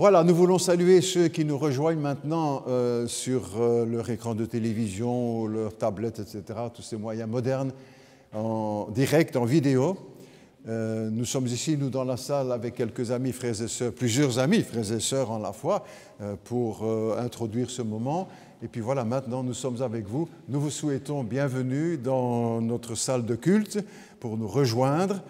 Voilà, nous voulons saluer ceux qui nous rejoignent maintenant sur leur écran de télévision, leur tablette, etc., tous ces moyens modernes, en direct, en vidéo. Nous sommes ici, nous, dans la salle, avec quelques amis, frères et sœurs, plusieurs amis, frères et sœurs en la foi, pour introduire ce moment. Et puis voilà, maintenant, nous sommes avec vous. Nous vous souhaitons bienvenue dans notre salle de culte pour nous rejoindre.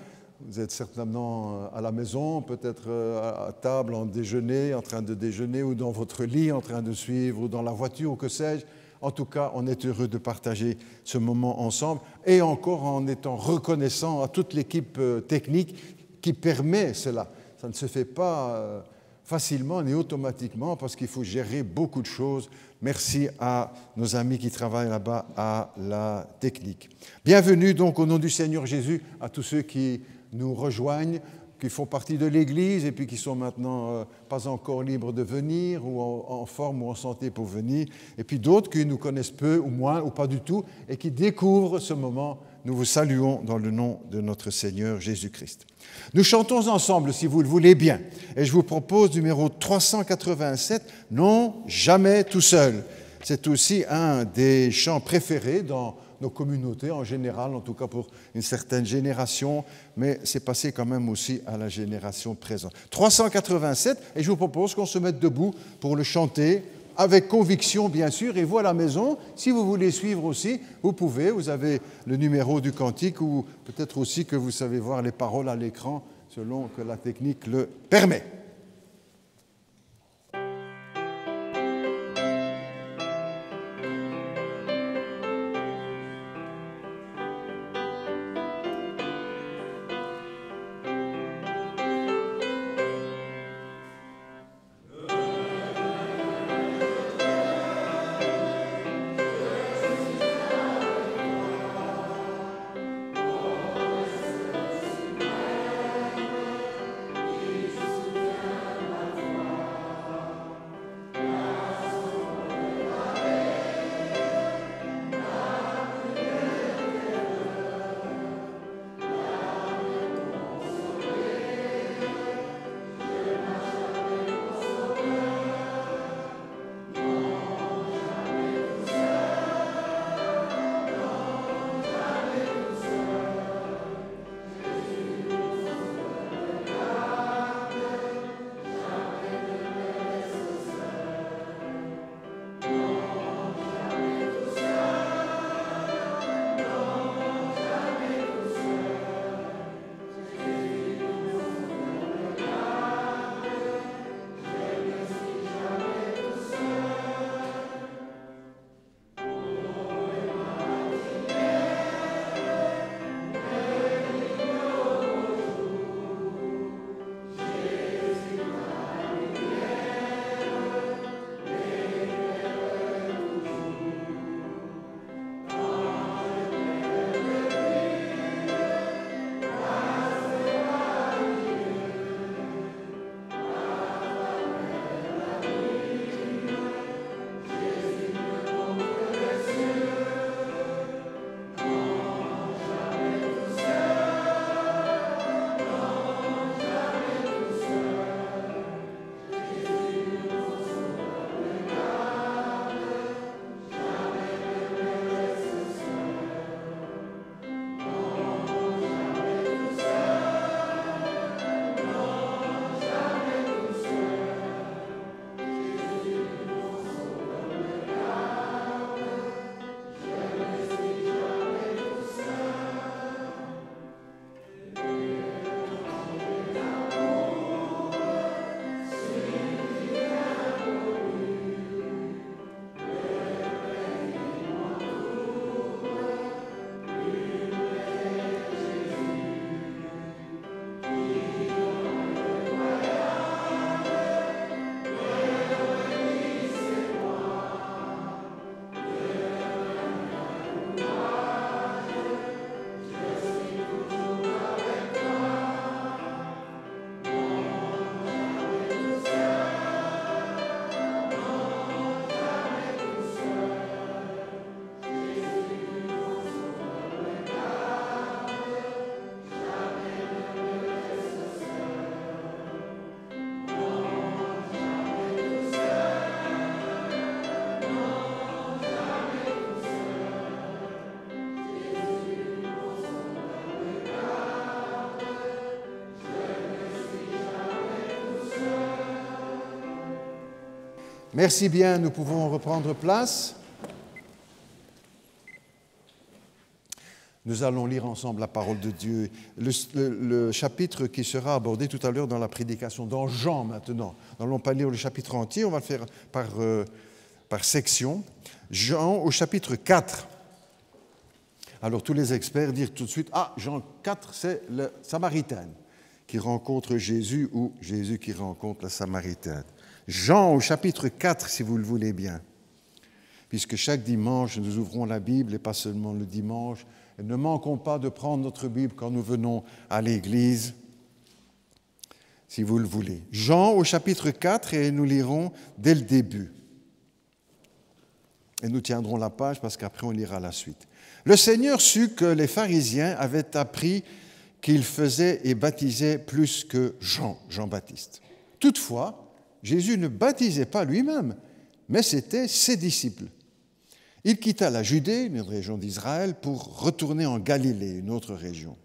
Vous êtes certainement à la maison, peut-être à table, en déjeuner, en train de déjeuner, ou dans votre lit, en train de suivre, ou dans la voiture, ou que sais-je. En tout cas, on est heureux de partager ce moment ensemble, et encore en étant reconnaissant à toute l'équipe technique qui permet cela. Ça ne se fait pas facilement ni automatiquement, parce qu'il faut gérer beaucoup de choses. Merci à nos amis qui travaillent là-bas à la technique. Bienvenue donc au nom du Seigneur Jésus à tous ceux qui nous rejoignent, qui font partie de l'Église et puis qui sont maintenant pas encore libres de venir ou en forme ou en santé pour venir, et puis d'autres qui nous connaissent peu ou moins ou pas du tout et qui découvrent ce moment. Nous vous saluons dans le nom de notre Seigneur Jésus-Christ. Nous chantons ensemble, si vous le voulez bien, et je vous propose numéro 387, « Non, jamais tout seul ». C'est aussi un des chants préférés dans nos communautés en général, en tout cas pour une certaine génération, mais c'est passé quand même aussi à la génération présente. 387, et je vous propose qu'on se mette debout pour le chanter avec conviction, bien sûr, et vous à la maison, si vous voulez suivre aussi, vous pouvez, vous avez le numéro du cantique ou peut-être aussi que vous savez voir les paroles à l'écran selon que la technique le permet. Merci bien, nous pouvons reprendre place. Nous allons lire ensemble la parole de Dieu. Le chapitre qui sera abordé tout à l'heure dans la prédication, dans Jean maintenant. Nous n'allons pas lire le chapitre entier, on va le faire par section. Jean au chapitre 4. Alors tous les experts disent tout de suite, Jean 4, c'est le Samaritain qui rencontre Jésus ou Jésus qui rencontre la Samaritaine. Jean au chapitre 4, si vous le voulez bien. Puisque chaque dimanche, nous ouvrons la Bible, et pas seulement le dimanche. Et ne manquons pas de prendre notre Bible quand nous venons à l'église, si vous le voulez. Jean au chapitre 4, et nous lirons dès le début. Et nous tiendrons la page parce qu'après on lira la suite. Le Seigneur sut que les pharisiens avaient appris qu'il faisait et baptisait plus que Jean-Baptiste. Toutefois, Jésus ne baptisait pas lui-même, mais c'était ses disciples. Il quitta la Judée, une région d'Israël, pour retourner en Galilée, une autre région.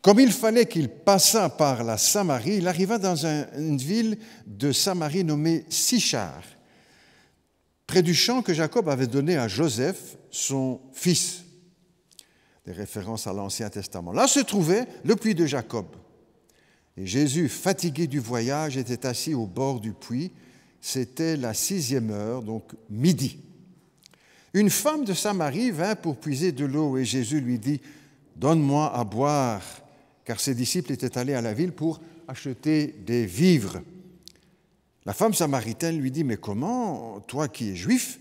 Comme il fallait qu'il passât par la Samarie, il arriva dans une ville de Samarie nommée Sichar, près du champ que Jacob avait donné à Joseph, son fils. Des références à l'Ancien Testament. Là se trouvait le puits de Jacob. Et Jésus, fatigué du voyage, était assis au bord du puits. C'était la 6e heure, donc midi. Une femme de Samarie vint pour puiser de l'eau et Jésus lui dit « Donne-moi à boire », car ses disciples étaient allés à la ville pour acheter des vivres. La femme samaritaine lui dit « Mais comment, toi qui es juif,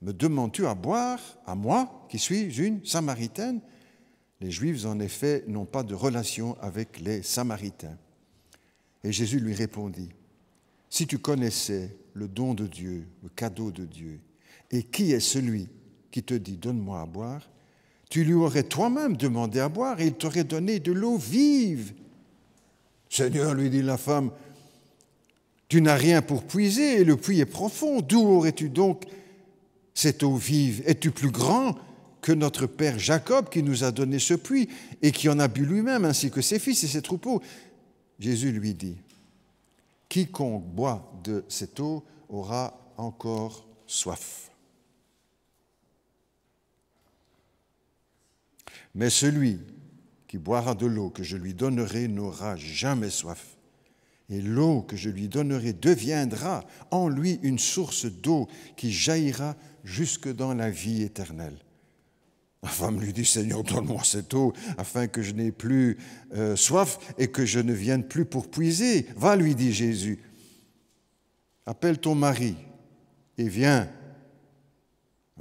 me demandes-tu à boire, à moi, qui suis une Samaritaine ?» Les Juifs, en effet, n'ont pas de relation avec les Samaritains. Et Jésus lui répondit, « Si tu connaissais le don de Dieu, le cadeau de Dieu, et qui est celui qui te dit « Donne-moi à boire », tu lui aurais toi-même demandé à boire et il t'aurait donné de l'eau vive. « Seigneur, lui dit la femme, tu n'as rien pour puiser et le puits est profond. D'où aurais-tu donc cette eau vive? Es-tu plus grand que notre père Jacob qui nous a donné ce puits et qui en a bu lui-même ainsi que ses fils et ses troupeaux ?» Jésus lui dit, « Quiconque boit de cette eau aura encore soif. Mais celui qui boira de l'eau que je lui donnerai n'aura jamais soif. Et l'eau que je lui donnerai deviendra en lui une source d'eau qui jaillira jusque dans la vie éternelle. » La femme lui dit, « Seigneur, donne-moi cette eau afin que je n'ai plus soif et que je ne vienne plus pour puiser. » « Va, lui dit Jésus, appelle ton mari et viens. »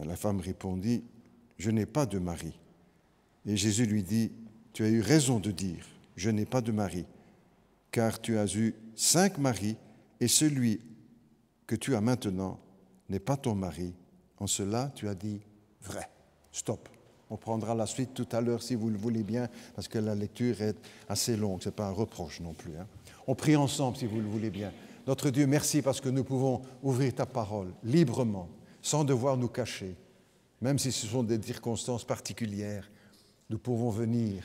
La femme répondit, « Je n'ai pas de mari. » Et Jésus lui dit, « Tu as eu raison de dire, je n'ai pas de mari, car tu as eu 5 maris et celui que tu as maintenant n'est pas ton mari. En cela, tu as dit vrai. » Stop. On prendra la suite tout à l'heure si vous le voulez bien, parce que la lecture est assez longue, ce n'est pas un reproche non plus. On prie ensemble si vous le voulez bien. Notre Dieu, merci parce que nous pouvons ouvrir ta parole librement, sans devoir nous cacher. Même si ce sont des circonstances particulières, nous pouvons venir.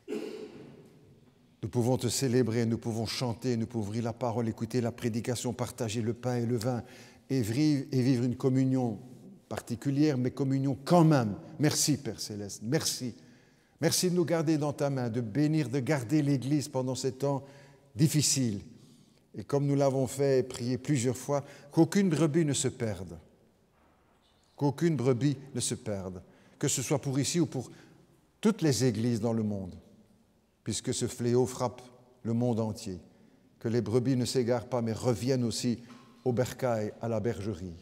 Nous pouvons te célébrer, nous pouvons chanter, nous pouvons ouvrir la parole, écouter la prédication, partager le pain et le vin et vivre une communion particulière, mais communion quand même. Merci, Père Céleste, merci. Merci de nous garder dans ta main, de bénir, de garder l'Église pendant ces temps difficiles. Et comme nous l'avons fait et prié plusieurs fois, qu'aucune brebis ne se perde. Qu'aucune brebis ne se perde. Que ce soit pour ici ou pour toutes les églises dans le monde, puisque ce fléau frappe le monde entier. Que les brebis ne s'égarent pas, mais reviennent aussi au bercail, à la bergerie.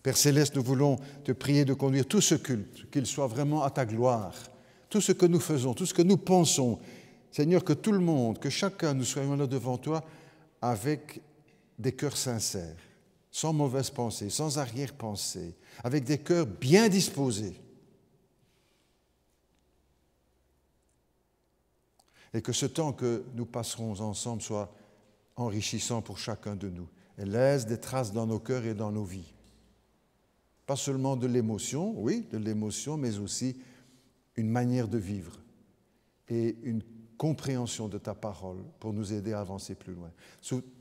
Père Céleste, nous voulons te prier de conduire tout ce culte, qu'il soit vraiment à ta gloire. Tout ce que nous faisons, tout ce que nous pensons, Seigneur, que tout le monde, que chacun, nous soyons là devant toi avec des cœurs sincères, sans mauvaise pensée, sans arrière-pensée, avec des cœurs bien disposés. Et que ce temps que nous passerons ensemble soit enrichissant pour chacun de nous et laisse des traces dans nos cœurs et dans nos vies. Pas seulement de l'émotion, oui, de l'émotion, mais aussi une manière de vivre et une compréhension de ta parole pour nous aider à avancer plus loin.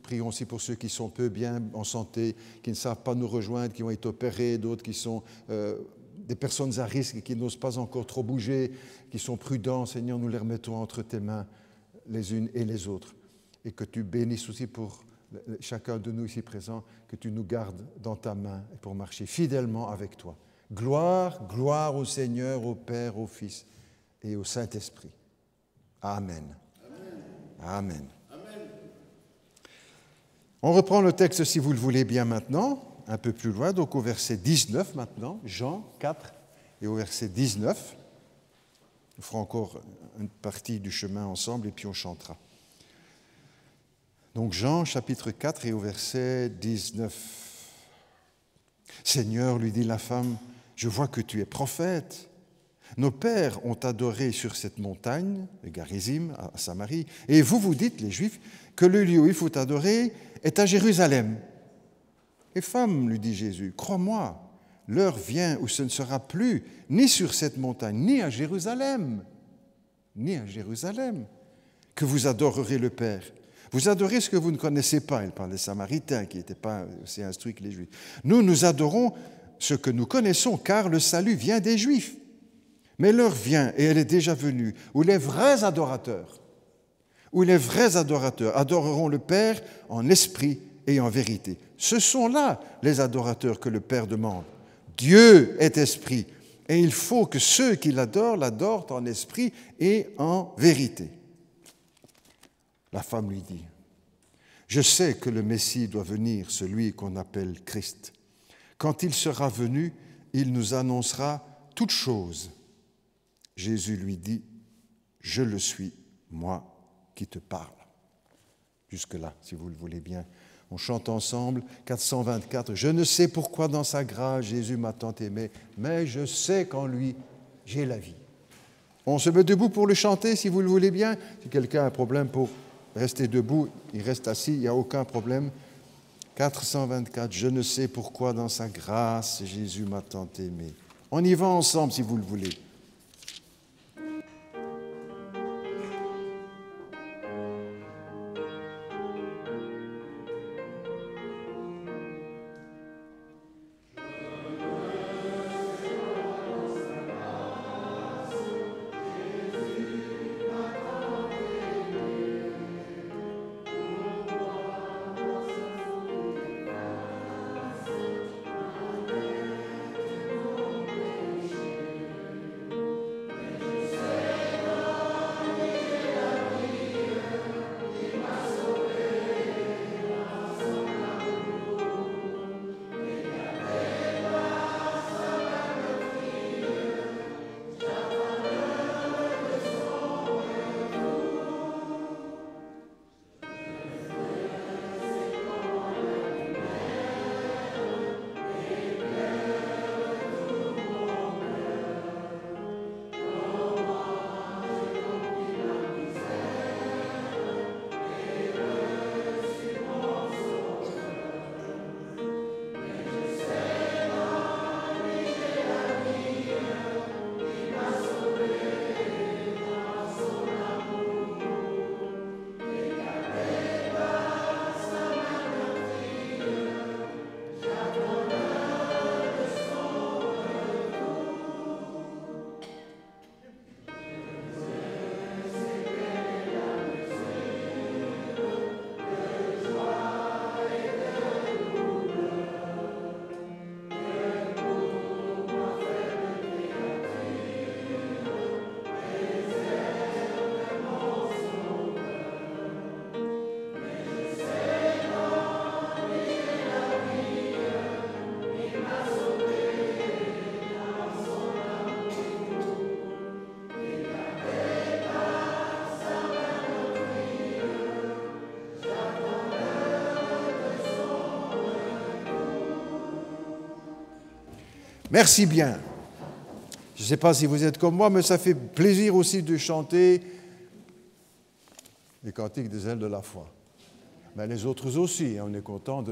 Prions aussi pour ceux qui sont peu bien en santé, qui ne savent pas nous rejoindre, qui ont été opérés, d'autres qui sont des personnes à risque, qui n'osent pas encore trop bouger, qui sont prudents. Seigneur, nous les remettons entre tes mains, les unes et les autres. Et que tu bénisses aussi pour chacun de nous ici présents, que tu nous gardes dans ta main pour marcher fidèlement avec toi. Gloire, gloire au Seigneur, au Père, au Fils et au Saint-Esprit. Amen. Amen. Amen. On reprend le texte, si vous le voulez bien maintenant, un peu plus loin, donc au verset 19 maintenant, Jean 4 et au verset 19. On fera encore une partie du chemin ensemble et puis on chantera. Donc Jean chapitre 4 et au verset 19. Seigneur, lui dit la femme, je vois que tu es prophète. Nos pères ont adoré sur cette montagne, le Garizim, à Samarie, et vous dites, les Juifs, que le lieu où il faut adorer est à Jérusalem. Et femme, lui dit Jésus, crois-moi, l'heure vient où ce ne sera plus ni sur cette montagne, ni à Jérusalem, que vous adorerez le Père. Vous adorez ce que vous ne connaissez pas. Il parle des Samaritains qui n'étaient pas aussi instruits que les Juifs. Nous adorons ce que nous connaissons, car le salut vient des Juifs. Mais l'heure vient, et elle est déjà venue, où les vrais adorateurs adoreront le Père en esprit et en vérité. Ce sont là les adorateurs que le Père demande. Dieu est esprit, et il faut que ceux qui l'adorent en esprit et en vérité. La femme lui dit, je sais que le Messie doit venir, celui qu'on appelle Christ. Quand il sera venu, il nous annoncera toutes choses. Jésus lui dit, je le suis, moi qui te parle. Jusque-là, si vous le voulez bien. On chante ensemble, 424. Je ne sais pourquoi dans sa grâce Jésus m'a tant aimé, mais je sais qu'en lui, j'ai la vie. On se met debout pour le chanter, si vous le voulez bien. Si quelqu'un a un problème pour rester debout, il reste assis, il n'y a aucun problème. 424. Je ne sais pourquoi dans sa grâce Jésus m'a tant aimé. On y va ensemble, si vous le voulez. Merci bien. Je ne sais pas si vous êtes comme moi, mais ça fait plaisir aussi de chanter les cantiques des ailes de la foi. Mais les autres aussi, on est content,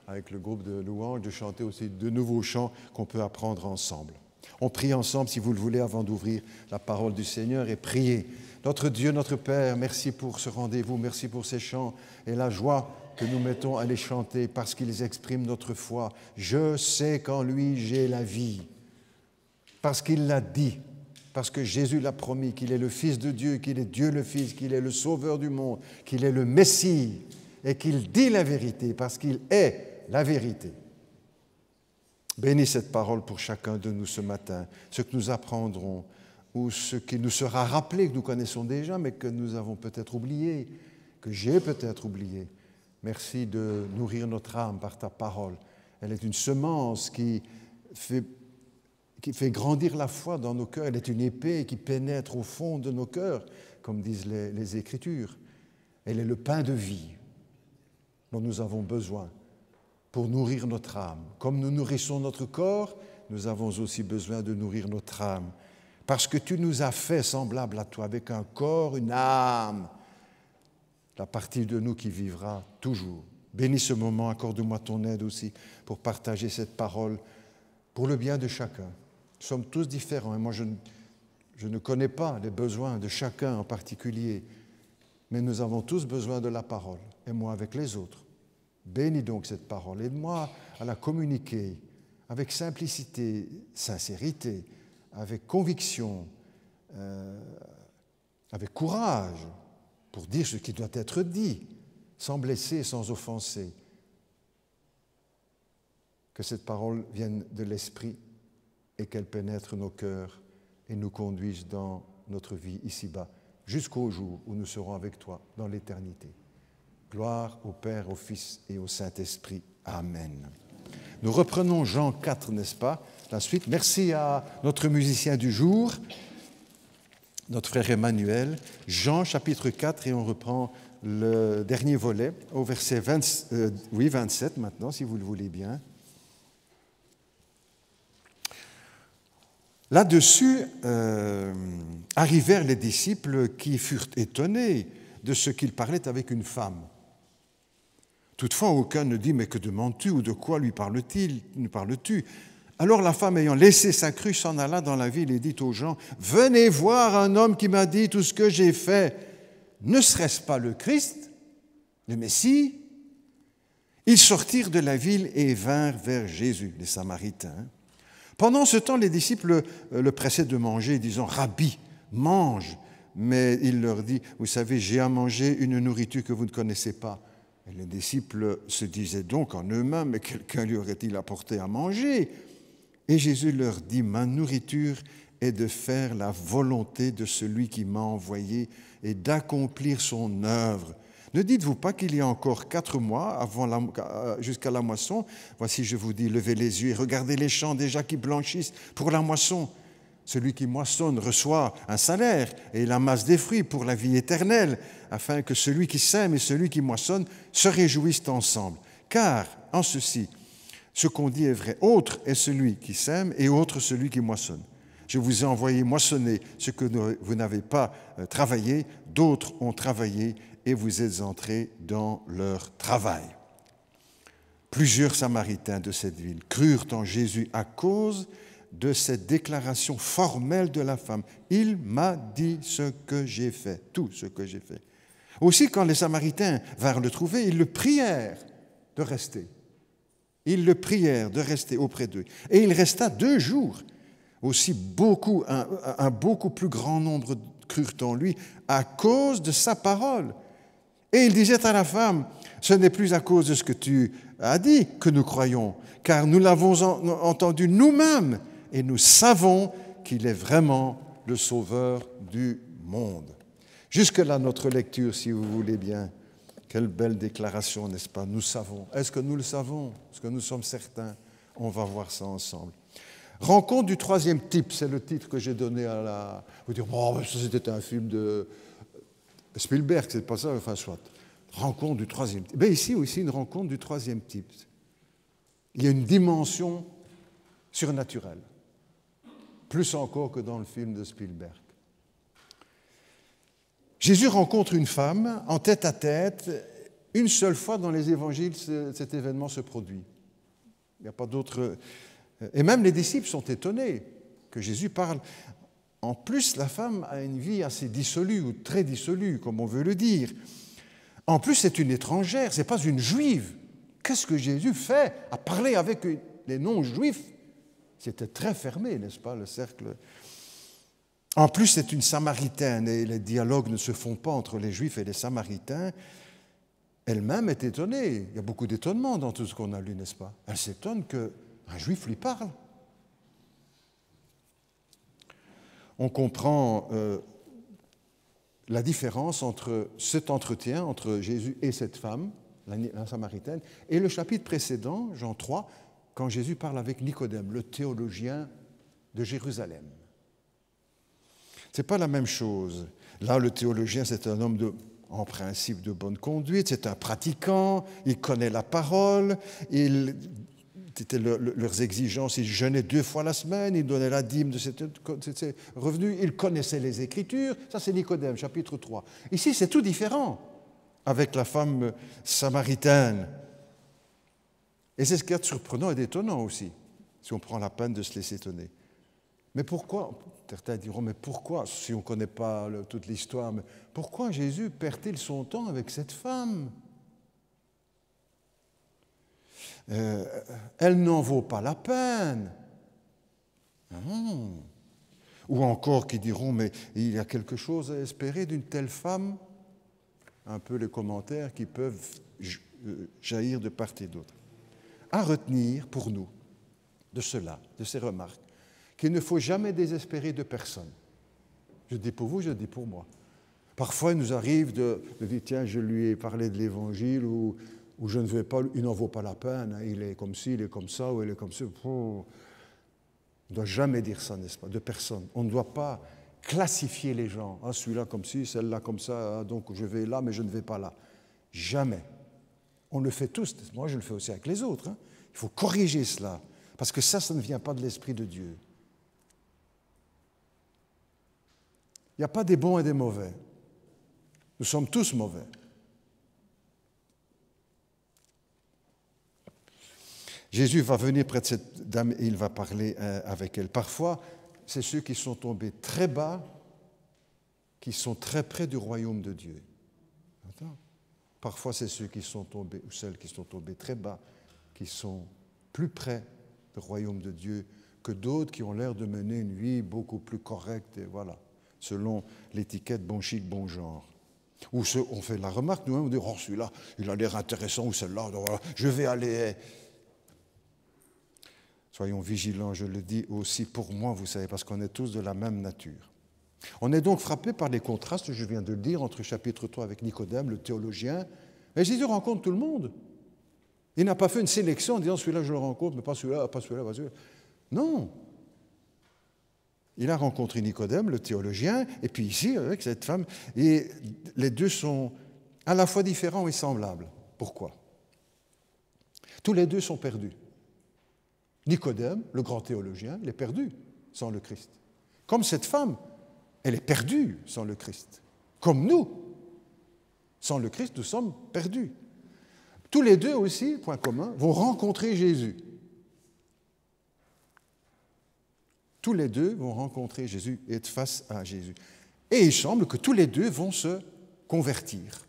avec le groupe de louanges, de chanter aussi de nouveaux chants qu'on peut apprendre ensemble. On prie ensemble, si vous le voulez, avant d'ouvrir la parole du Seigneur et prier. Notre Dieu, notre Père, merci pour ce rendez-vous, merci pour ces chants et la joie que nous mettons à les chanter parce qu'ils expriment notre foi. Je sais qu'en lui j'ai la vie, parce qu'il l'a dit, parce que Jésus l'a promis, qu'il est le Fils de Dieu, qu'il est Dieu le Fils, qu'il est le Sauveur du monde, qu'il est le Messie et qu'il dit la vérité parce qu'il est la vérité. Bénis cette parole pour chacun de nous ce matin, ce que nous apprendrons ou ce qui nous sera rappelé, que nous connaissons déjà, mais que nous avons peut-être oublié, que j'ai peut-être oublié. Merci de nourrir notre âme par ta parole. Elle est une semence qui fait grandir la foi dans nos cœurs. Elle est une épée qui pénètre au fond de nos cœurs, comme disent les Écritures. Elle est le pain de vie dont nous avons besoin pour nourrir notre âme. Comme nous nourrissons notre corps, nous avons aussi besoin de nourrir notre âme. Parce que tu nous as fait semblables à toi, avec un corps, une âme, la partie de nous qui vivra toujours. Bénis ce moment, accorde-moi ton aide aussi pour partager cette parole pour le bien de chacun. Nous sommes tous différents et moi je ne connais pas les besoins de chacun en particulier, mais nous avons tous besoin de la parole, et moi avec les autres. Bénis donc cette parole, aide-moi à la communiquer avec simplicité, sincérité, avec conviction, avec courage, pour dire ce qui doit être dit, sans blesser, sans offenser. Que cette parole vienne de l'Esprit et qu'elle pénètre nos cœurs et nous conduise dans notre vie ici-bas, jusqu'au jour où nous serons avec toi dans l'éternité. Gloire au Père, au Fils et au Saint-Esprit. Amen. Nous reprenons Jean 4, n'est-ce pas? La suite. Merci à notre musicien du jour, notre frère Emmanuel. Jean chapitre 4 et on reprend le dernier volet au verset 27 maintenant, si vous le voulez bien. Là-dessus arrivèrent les disciples qui furent étonnés de ce qu'il parlait avec une femme. Toutefois, aucun ne dit « Mais que demandes-tu ou de quoi lui parles-tu » Alors la femme, ayant laissé sa cruche, s'en alla dans la ville et dit aux gens « Venez voir un homme qui m'a dit tout ce que j'ai fait. Ne serait-ce pas le Christ, le Messie ?» Ils sortirent de la ville et vinrent vers Jésus, les Samaritains. Pendant ce temps, les disciples le pressaient de manger, disant « Rabbi, mange !» Mais il leur dit « Vous savez, j'ai à manger une nourriture que vous ne connaissez pas. » Et les disciples se disaient donc en eux-mêmes « Mais quelqu'un lui aurait-il apporté à manger ?» Et Jésus leur dit « Ma nourriture est de faire la volonté de celui qui m'a envoyé et d'accomplir son œuvre. Ne dites-vous pas qu'il y a encore 4 mois jusqu'à la moisson? Voici, je vous dis, levez les yeux et regardez les champs déjà qui blanchissent pour la moisson. Celui qui moissonne reçoit un salaire et il amasse des fruits pour la vie éternelle, afin que celui qui sème et celui qui moissonne se réjouissent ensemble. Car, en ceci, ce qu'on dit est vrai. Autre est celui qui sème et autre celui qui moissonne. Je vous ai envoyé moissonner ce que vous n'avez pas travaillé, d'autres ont travaillé et vous êtes entrés dans leur travail. Plusieurs Samaritains de cette ville crurent en Jésus à cause de cette déclaration formelle de la femme. Il m'a dit ce que j'ai fait, tout ce que j'ai fait. Aussi, quand les Samaritains vinrent le trouver, ils le prièrent de rester. Ils le prièrent de rester auprès d'eux. Et il resta 2 jours. Aussi, un beaucoup plus grand nombre crurent en lui à cause de sa parole. Et il disait à la femme, ce n'est plus à cause de ce que tu as dit que nous croyons, car nous l'avons entendu nous-mêmes et nous savons qu'il est vraiment le Sauveur du monde. Jusque-là, notre lecture, si vous voulez bien. Quelle belle déclaration, n'est-ce pas? Nous savons. Est-ce que nous le savons? Est-ce que nous sommes certains? On va voir ça ensemble. Rencontre du 3e type, c'est le titre que j'ai donné à la... Vous dire, bon, ça c'était un film de Spielberg, c'est pas ça, enfin soit. Rencontre du 3e type. Mais ici aussi, une rencontre du 3e type. Il y a une dimension surnaturelle, plus encore que dans le film de Spielberg. Jésus rencontre une femme en tête-à-tête. Une seule fois dans les évangiles, cet événement se produit. Il n'y a pas d'autre... Et même les disciples sont étonnés. que Jésus parle. En plus, la femme a une vie assez dissolue ou très dissolue, comme on veut le dire. En plus, c'est une étrangère, ce n'est pas une juive. Qu'est-ce que Jésus fait à parler avec les non-juifs? C'était très fermé, n'est-ce pas, le cercle. En plus, c'est une Samaritaine et les dialogues ne se font pas entre les Juifs et les Samaritains. Elle-même est étonnée. Il y a beaucoup d'étonnement dans tout ce qu'on a lu, n'est-ce pas? Elle s'étonne qu'un Juif lui parle. On comprend la différence entre cet entretien entre Jésus et cette femme, la Samaritaine, et le chapitre précédent, Jean 3, quand Jésus parle avec Nicodème, le théologien de Jérusalem. Ce n'est pas la même chose. Là, le théologien, c'est un homme en principe de bonne conduite, c'est un pratiquant, il connaît la parole, c'était leurs exigences, il jeûnait 2 fois la semaine, il donnait la dîme de ses revenus, il connaissait les Écritures, ça c'est Nicodème, chapitre 3. Ici, c'est tout différent avec la femme samaritaine. Et c'est ce qui est surprenant et détonnant aussi, si on prend la peine de se laisser étonner. Mais pourquoi, certains diront, mais pourquoi, si on ne connaît pas toute l'histoire, mais pourquoi Jésus perd-il son temps avec cette femme? Elle n'en vaut pas la peine. Ou encore qui diront, mais il y a quelque chose à espérer d'une telle femme? Un peu les commentaires qui peuvent jaillir de part et d'autre. À retenir pour nous de cela, de ces remarques, qu'il ne faut jamais désespérer de personne. Je dis pour vous, je dis pour moi. Parfois, il nous arrive de dire, tiens, je lui ai parlé de l'Évangile ou je ne veux pas, il n'en vaut pas la peine, hein, il est comme ci, il est comme ça, ou il est comme ça. On ne doit jamais dire ça, n'est-ce pas, de personne. On ne doit pas classifier les gens. Ah, celui-là comme ci, celle-là comme ça, donc je vais là, mais je ne vais pas là. Jamais. On le fait tous. Moi, je le fais aussi avec les autres. Hein. Il faut corriger cela, parce que ça ne vient pas de l'Esprit de Dieu. Il n'y a pas des bons et des mauvais. Nous sommes tous mauvais. Jésus va venir près de cette dame et il va parler avec elle. Parfois, c'est ceux qui sont tombés très bas, qui sont très près du royaume de Dieu. Parfois, c'est ceux qui sont tombés, ou celles qui sont tombées très bas, qui sont plus près du royaume de Dieu que d'autres qui ont l'air de mener une vie beaucoup plus correcte, et voilà, selon l'étiquette bon chic, bon genre. Ou on fait la remarque, nous-mêmes, on dit, oh, celui-là, il a l'air intéressant, ou celle-là, je vais aller. Soyons vigilants, je le dis aussi pour moi, vous savez, parce qu'on est tous de la même nature. On est donc frappé par les contrastes, je viens de le dire, entre chapitre 3 avec Nicodème, le théologien, et Jésus rencontre tout le monde. Il n'a pas fait une sélection en disant celui-là je le rencontre, mais pas celui-là, pas celui-là, pas celui-là. Non. Il a rencontré Nicodème, le théologien, et puis ici, avec cette femme, et les deux sont à la fois différents et semblables. Pourquoi? Tous les deux sont perdus. Nicodème, le grand théologien, il est perdu sans le Christ. Comme cette femme, elle est perdue sans le Christ. Comme nous, sans le Christ, nous sommes perdus. Tous les deux aussi, point commun, vont rencontrer Jésus. Tous les deux vont rencontrer Jésus et être face à Jésus. Et il semble que tous les deux vont se convertir.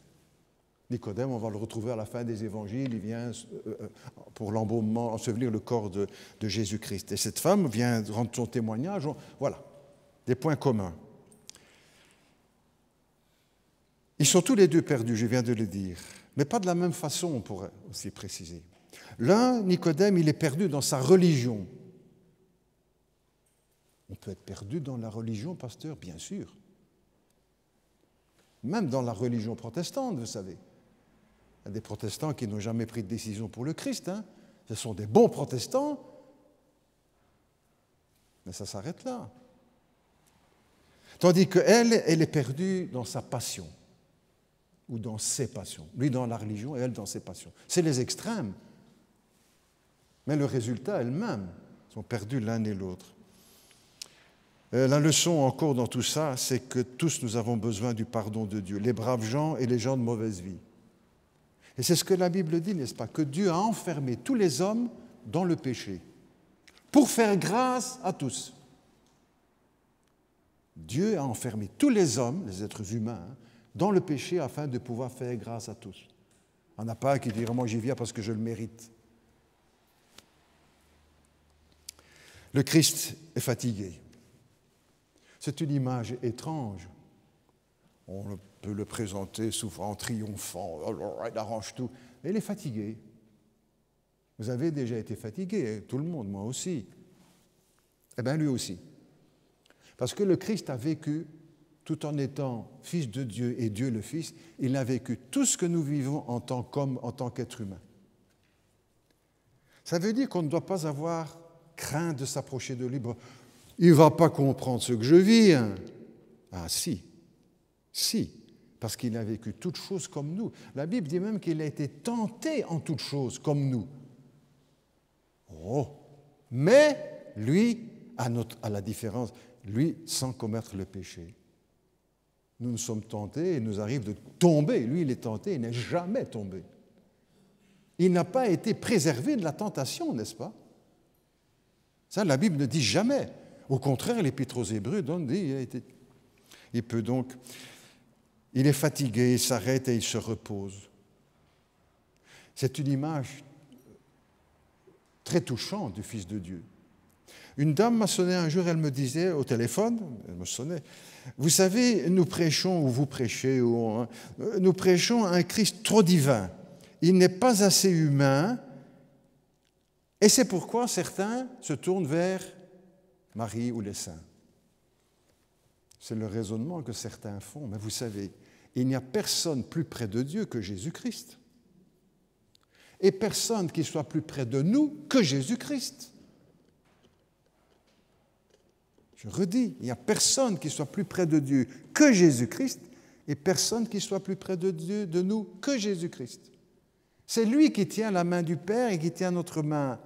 Nicodème, on va le retrouver à la fin des évangiles, il vient pour l'embaumement, ensevelir le corps de Jésus-Christ. Et cette femme vient rendre son témoignage. Voilà, des points communs. Ils sont tous les deux perdus, je viens de le dire, mais pas de la même façon, on pourrait aussi préciser. L'un, Nicodème, il est perdu dans sa religion. On peut être perdu dans la religion, pasteur, bien sûr. Même dans la religion protestante, vous savez. Il y a des protestants qui n'ont jamais pris de décision pour le Christ. Hein. Ce sont des bons protestants, mais ça s'arrête là. Tandis qu'elle, elle est perdue dans sa passion, ou dans ses passions. Lui dans la religion et elle dans ses passions. C'est les extrêmes. Mais le résultat, elles-mêmes, sont perdues l'un et l'autre. La leçon encore dans tout ça, c'est que tous nous avons besoin du pardon de Dieu, les braves gens et les gens de mauvaise vie. Et c'est ce que la Bible dit, n'est-ce pas? Que Dieu a enfermé tous les hommes dans le péché pour faire grâce à tous. Dieu a enfermé tous les hommes, les êtres humains, dans le péché afin de pouvoir faire grâce à tous. Il n'y en a pas un qui dira « moi j'y viens parce que je le mérite ». Le Christ est fatigué. C'est une image étrange. On peut le présenter souvent triomphant, il arrange tout, mais il est fatigué. Vous avez déjà été fatigué, tout le monde, moi aussi. Eh bien, lui aussi. Parce que le Christ a vécu, tout en étant Fils de Dieu et Dieu le Fils, il a vécu tout ce que nous vivons en tant qu'homme, en tant qu'être humain. Ça veut dire qu'on ne doit pas avoir crainte de s'approcher de lui. Bon, il ne va pas comprendre ce que je vis. Hein. Ah si, parce qu'il a vécu toutes choses comme nous. La Bible dit même qu'il a été tenté en toutes choses comme nous. Oh, mais lui, à la différence, lui, sans commettre le péché. Nous sommes tentés et il nous arrive de tomber. Lui, il est tenté, il n'est jamais tombé. Il n'a pas été préservé de la tentation, n'est-ce pas? Ça, la Bible ne dit jamais. Au contraire, l'Épître aux Hébreux dit il est fatigué, il s'arrête et il se repose. C'est une image très touchante du Fils de Dieu. Une dame m'a sonné un jour, elle me disait au téléphone, elle me sonnait, vous savez, nous prêchons, ou vous prêchez, nous prêchons un Christ trop divin. Il n'est pas assez humain, et c'est pourquoi certains se tournent vers Marie ou les saints. C'est le raisonnement que certains font, mais vous savez, il n'y a personne plus près de Dieu que Jésus-Christ. Et personne qui soit plus près de nous que Jésus-Christ. Je redis, il n'y a personne qui soit plus près de Dieu que Jésus-Christ et personne qui soit plus près de Dieu, de nous, que Jésus-Christ. C'est lui qui tient la main du Père et qui tient notre main.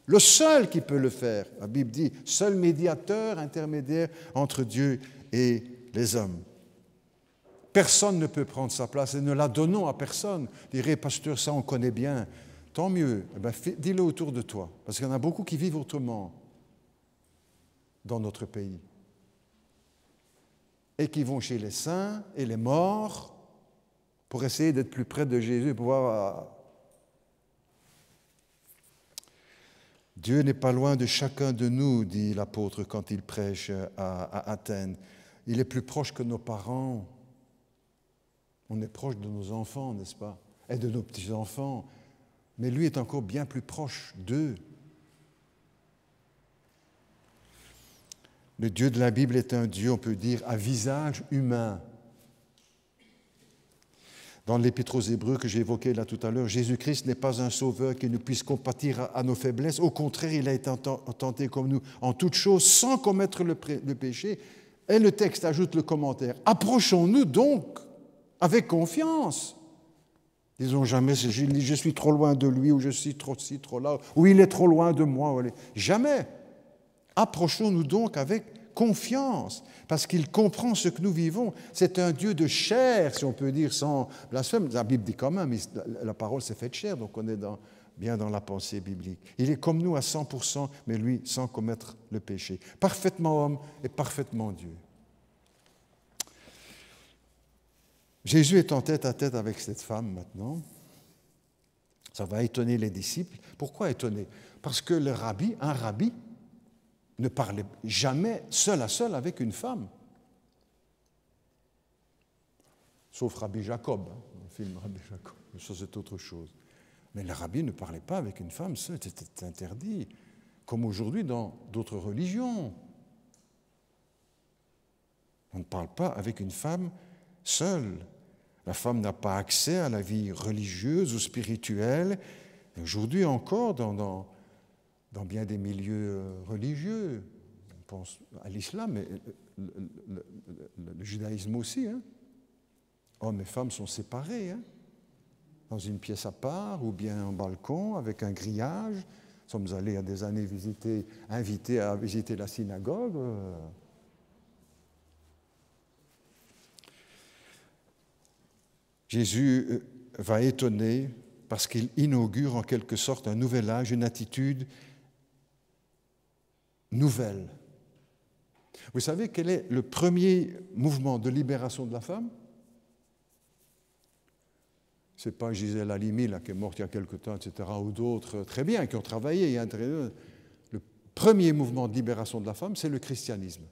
Le seul qui peut le faire. La Bible dit, seul médiateur, intermédiaire entre Dieu et les hommes. Personne ne peut prendre sa place et ne la donnons à personne. Je dirais, pasteur, ça on connaît bien. Tant mieux. Eh bien, dis-le autour de toi. Parce qu'il y en a beaucoup qui vivent autrement dans notre pays. Et qui vont chez les saints et les morts pour essayer d'être plus près de Jésus et pouvoir... Dieu n'est pas loin de chacun de nous, dit l'apôtre quand il prêche à Athènes. Il est plus proche que nos parents. On est proche de nos enfants, n'est-ce pas? Et de nos petits-enfants. Mais lui est encore bien plus proche d'eux. Le Dieu de la Bible est un Dieu, on peut dire, à visage humain. Dans l'Épître aux Hébreux que j'ai évoqué là tout à l'heure, Jésus-Christ n'est pas un sauveur qui ne puisse compatir à nos faiblesses. Au contraire, il a été tenté comme nous en toutes choses sans commettre le péché. Et le texte ajoute le commentaire. Approchons-nous donc avec confiance. Disons jamais, je suis trop loin de lui, ou je suis trop ci, trop là, ou il est trop loin de moi. Jamais. Approchons-nous donc avec confiance, parce qu'il comprend ce que nous vivons. C'est un Dieu de chair, si on peut dire, sans blasphème. La Bible dit quand même, la parole s'est faite chair, donc on est bien dans la pensée biblique. Il est comme nous à 100%, mais lui, sans commettre le péché. Parfaitement homme et parfaitement Dieu. Jésus est en tête à tête avec cette femme maintenant. Ça va étonner les disciples. Pourquoi étonner? Parce que un rabbi, ne parlait jamais seul à seul avec une femme. Sauf Rabbi Jacob, le film Rabbi Jacob, ça c'est autre chose. Mais le rabbi ne parlait pas avec une femme seule, c'était interdit, comme aujourd'hui dans d'autres religions. On ne parle pas avec une femme seule. La femme n'a pas accès à la vie religieuse ou spirituelle. Et aujourd'hui encore, dans bien des milieux religieux, on pense à l'islam, mais le judaïsme aussi. Hein. Hommes et femmes sont séparés, hein, dans une pièce à part ou bien un balcon avec un grillage. Nous sommes allés il y a des années invités à visiter la synagogue. Jésus va étonner parce qu'il inaugure en quelque sorte un nouvel âge, une attitude nouvelle. Vous savez quel est le premier mouvement de libération de la femme? Ce n'est pas Gisèle Halimi, là, qui est morte il y a quelque temps, etc., ou d'autres très bien, qui ont travaillé. Le premier mouvement de libération de la femme, c'est le christianisme.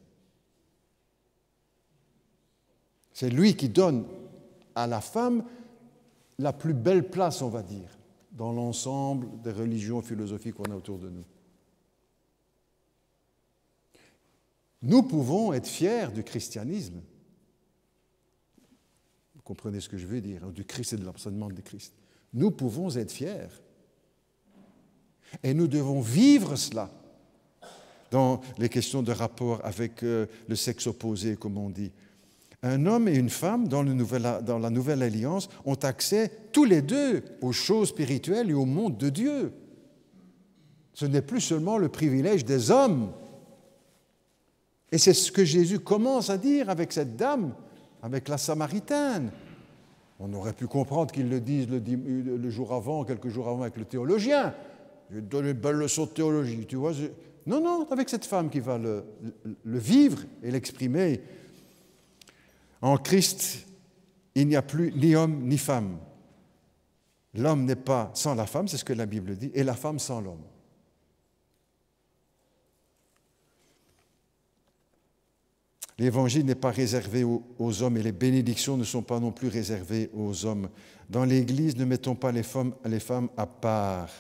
C'est lui qui donne à la femme la plus belle place, on va dire, dans l'ensemble des religions et philosophies qu'on a autour de nous. Nous pouvons être fiers du christianisme. Vous comprenez ce que je veux dire, du Christ et de l'enseignement du Christ. Nous pouvons être fiers. Et nous devons vivre cela dans les questions de rapport avec le sexe opposé, comme on dit. Un homme et une femme, dans la Nouvelle Alliance, ont accès tous les deux aux choses spirituelles et au monde de Dieu. Ce n'est plus seulement le privilège des hommes. Et c'est ce que Jésus commence à dire avec cette dame, avec la Samaritaine. On aurait pu comprendre qu'il le dise le jour avant, quelques jours avant, avec le théologien. Je vais te donner une belle leçon de théologie, tu vois. Non, non, avec cette femme qui va le vivre et l'exprimer. En Christ, il n'y a plus ni homme ni femme. L'homme n'est pas sans la femme, c'est ce que la Bible dit, et la femme sans l'homme. L'Évangile n'est pas réservé aux hommes et les bénédictions ne sont pas non plus réservées aux hommes. Dans l'Église, ne mettons pas les femmes à part.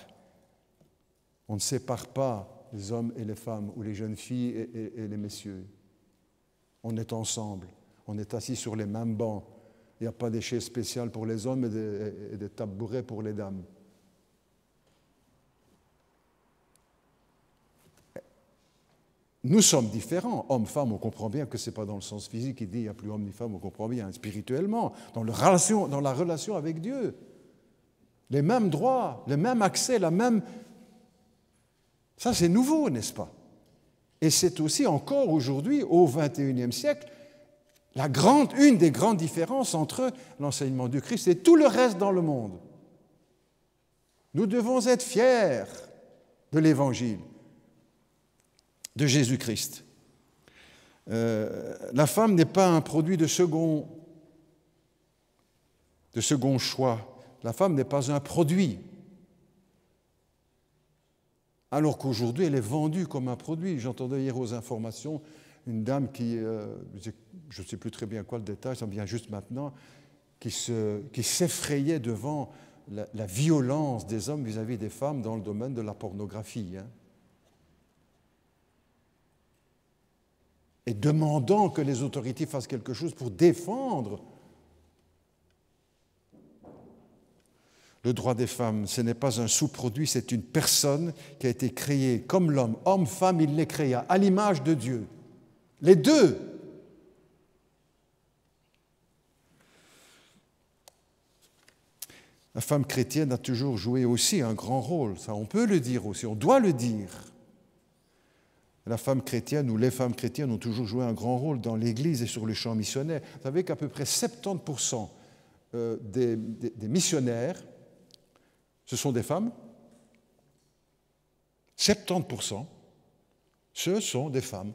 On ne sépare pas les hommes et les femmes, ou les jeunes filles et les messieurs. On est ensemble. On est assis sur les mêmes bancs. Il n'y a pas des chaises spéciales pour les hommes et des tabourets pour les dames. Nous sommes différents. Hommes, femmes, on comprend bien que ce n'est pas dans le sens physique qui dit il n'y a plus homme ni femme, on comprend bien spirituellement, dans la relation avec Dieu. Les mêmes droits, le même accès, la même... Ça, c'est nouveau, n'est-ce pas? Et c'est aussi encore aujourd'hui, au XXIe siècle, une des grandes différences entre l'enseignement du Christ et tout le reste dans le monde. Nous devons être fiers de l'Évangile, de Jésus-Christ. La femme n'est pas un produit de second choix. La femme n'est pas un produit. Alors qu'aujourd'hui, elle est vendue comme un produit. J'entendais hier aux informations une dame qui, je ne sais plus très bien quoi le détail, ça me vient juste maintenant, qui s'effrayait devant la violence des hommes vis-à-vis des femmes dans le domaine de la pornographie. Hein. Et demandant que les autorités fassent quelque chose pour défendre le droit des femmes. Ce n'est pas un sous-produit, c'est une personne qui a été créée comme l'homme. Homme, femme, il les créa à l'image de Dieu. Les deux. La femme chrétienne a toujours joué aussi un grand rôle, ça on peut le dire aussi, on doit le dire. La femme chrétienne ou les femmes chrétiennes ont toujours joué un grand rôle dans l'Église et sur le champ missionnaire. Vous savez qu'à peu près 70% des missionnaires, ce sont des femmes. 70%, ce sont des femmes.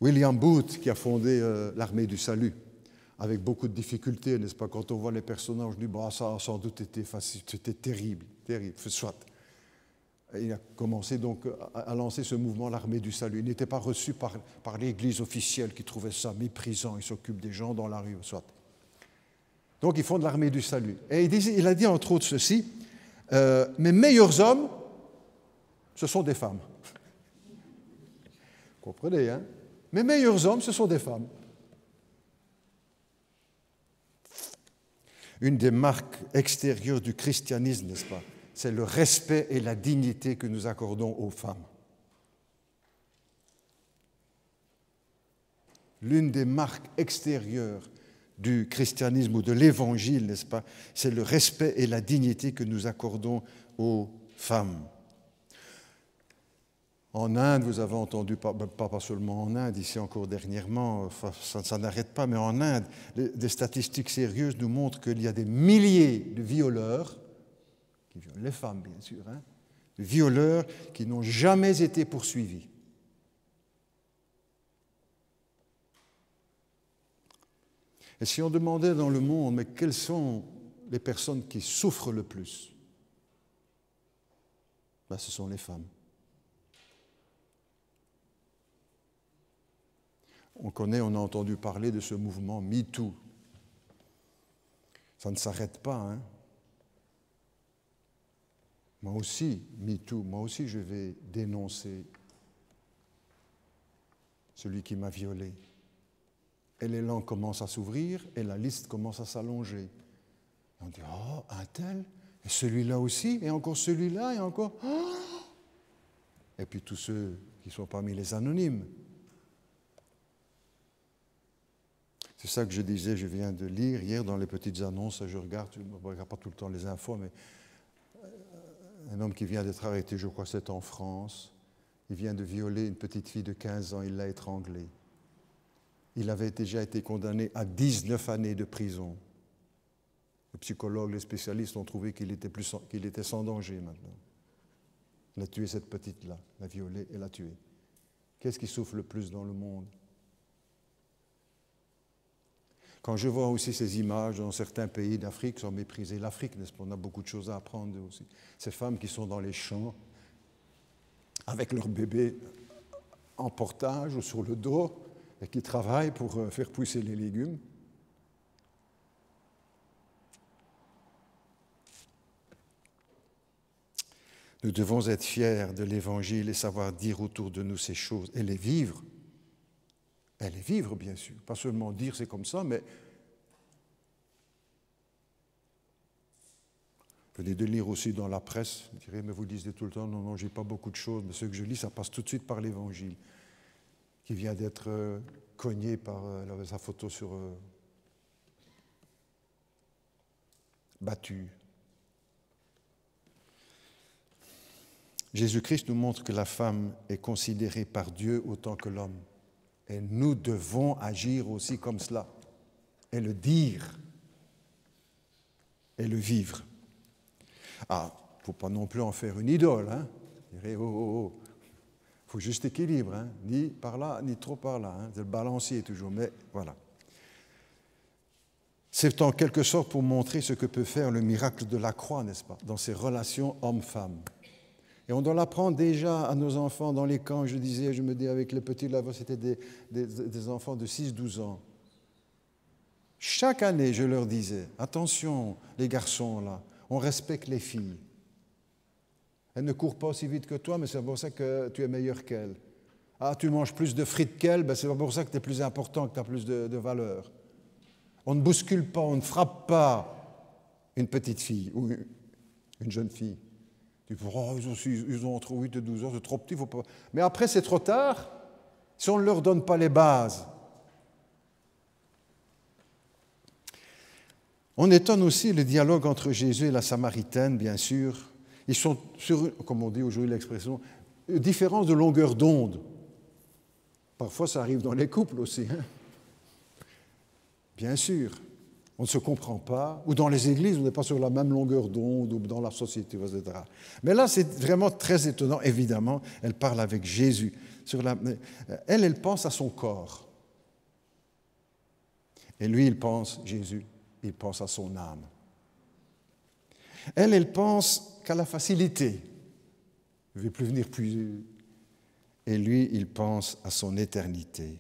William Booth, qui a fondé l'Armée du Salut, avec beaucoup de difficultés, n'est-ce pas? Quand on voit les personnages, on dit bah, ça a sans doute été facile, c'était terrible, terrible, soit. Et il a commencé donc à lancer ce mouvement, l'Armée du Salut. Il n'était pas reçu par l'Église officielle qui trouvait ça méprisant, il s'occupe des gens dans la rue, soit. Donc il fonde l'Armée du Salut. Et il a dit entre autres ceci, mes meilleurs hommes, ce sont des femmes. Vous comprenez, hein? Mes meilleurs hommes, ce sont des femmes. Une des marques extérieures du christianisme, n'est-ce pas? C'est le respect et la dignité que nous accordons aux femmes. L'une des marques extérieures du christianisme ou de l'évangile, n'est-ce pas? C'est le respect et la dignité que nous accordons aux femmes. En Inde, vous avez entendu, pas seulement en Inde, ici encore dernièrement, ça n'arrête pas, mais en Inde, des statistiques sérieuses nous montrent qu'il y a des milliers de violeurs, qui violent les femmes bien sûr, hein, violeurs qui n'ont jamais été poursuivis. Et si on demandait dans le monde, mais quelles sont les personnes qui souffrent le plus? Ben, ce sont les femmes. On a entendu parler de ce mouvement MeToo. Ça ne s'arrête pas, hein. Moi aussi, MeToo, moi aussi je vais dénoncer celui qui m'a violé. Et les langues commencent à s'ouvrir et la liste commence à s'allonger. On dit, oh, un tel, et celui-là aussi, et encore celui-là, et encore... Oh, et puis tous ceux qui sont parmi les anonymes. C'est ça que je disais, je viens de lire hier dans les petites annonces, je regarde pas tout le temps les infos, mais un homme qui vient d'être arrêté, je crois que c'est en France, il vient de violer une petite fille de 15 ans, il l'a étranglée. Il avait déjà été condamné à 19 années de prison. Les psychologues, les spécialistes ont trouvé qu'il était sans danger maintenant. Il a tué cette petite-là, l'a violée et l'a tuée. Qu'est-ce qui souffre le plus dans le monde? Quand je vois aussi ces images dans certains pays d'Afrique sont méprisés, l'Afrique, n'est-ce pas, on a beaucoup de choses à apprendre aussi. Ces femmes qui sont dans les champs avec leur bébé en portage ou sur le dos et qui travaillent pour faire pousser les légumes. Nous devons être fiers de l'Évangile et savoir dire autour de nous ces choses et les vivre. Et les vivre, bien sûr. Pas seulement dire c'est comme ça, mais vous venez de lire aussi dans la presse, vous direz, mais vous lisez tout le temps, non, j'ai pas beaucoup de choses, mais ce que je lis, ça passe tout de suite par l'Évangile, qui vient d'être cogné par sa photo sur battu. Jésus-Christ nous montre que la femme est considérée par Dieu autant que l'homme. Et nous devons agir aussi comme cela, et le dire, et le vivre. Ah, il ne faut pas non plus en faire une idole, hein. Vous direz, oh. Il faut juste équilibre, hein. Ni par là, ni trop par là, hein. C'est le balancier toujours, mais voilà. C'est en quelque sorte pour montrer ce que peut faire le miracle de la croix, n'est-ce pas, dans ces relations homme-femme. Et on doit l'apprendre déjà à nos enfants dans les camps. Je me dis avec les petits là-bas, c'était des enfants de 6-12 ans. Chaque année, je leur disais, attention les garçons là, on respecte les filles. Elles ne courent pas aussi vite que toi, mais c'est pour ça que tu es meilleur qu'elles. Ah, tu manges plus de frites qu'elles, ben c'est pour ça que tu es plus important, que tu as plus de valeur. On ne bouscule pas, on ne frappe pas une petite fille ou une jeune fille. Tu dis, oh, ils ont entre 8 et 12 ans, c'est trop petit, faut pas. Mais après, c'est trop tard si on ne leur donne pas les bases. On étonne aussi le dialogue entre Jésus et la Samaritaine, bien sûr. Ils sont sur, comme on dit aujourd'hui l'expression, différence de longueur d'onde. Parfois, ça arrive dans les couples aussi. Hein. Bien sûr. On ne se comprend pas, ou dans les églises, on n'est pas sur la même longueur d'onde, ou dans la société, etc. Mais là, c'est vraiment très étonnant. Évidemment, elle parle avec Jésus. Elle pense à son corps. Et lui, Jésus, il pense à son âme. Elle pense qu'à la facilité. Je ne vais plus venir puiser. Et lui, il pense à son éternité.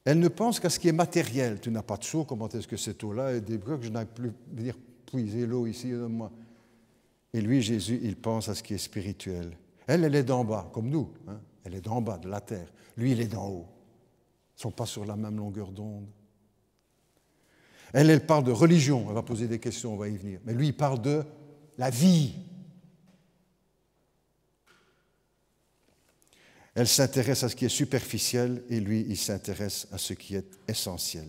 Elle ne pense qu'à ce qui est matériel. Tu n'as pas de seau, comment est-ce que cette eau-là est débrouillée, que je n'aille plus venir puiser l'eau ici de moi. Et lui, Jésus, il pense à ce qui est spirituel. Elle est d'en bas, comme nous. Hein. Elle est d'en bas, de la terre. Lui, il est d'en haut. Ils ne sont pas sur la même longueur d'onde. Elle parle de religion. Elle va poser des questions, on va y venir. Mais lui, il parle de la vie. Elle s'intéresse à ce qui est superficiel et lui, il s'intéresse à ce qui est essentiel.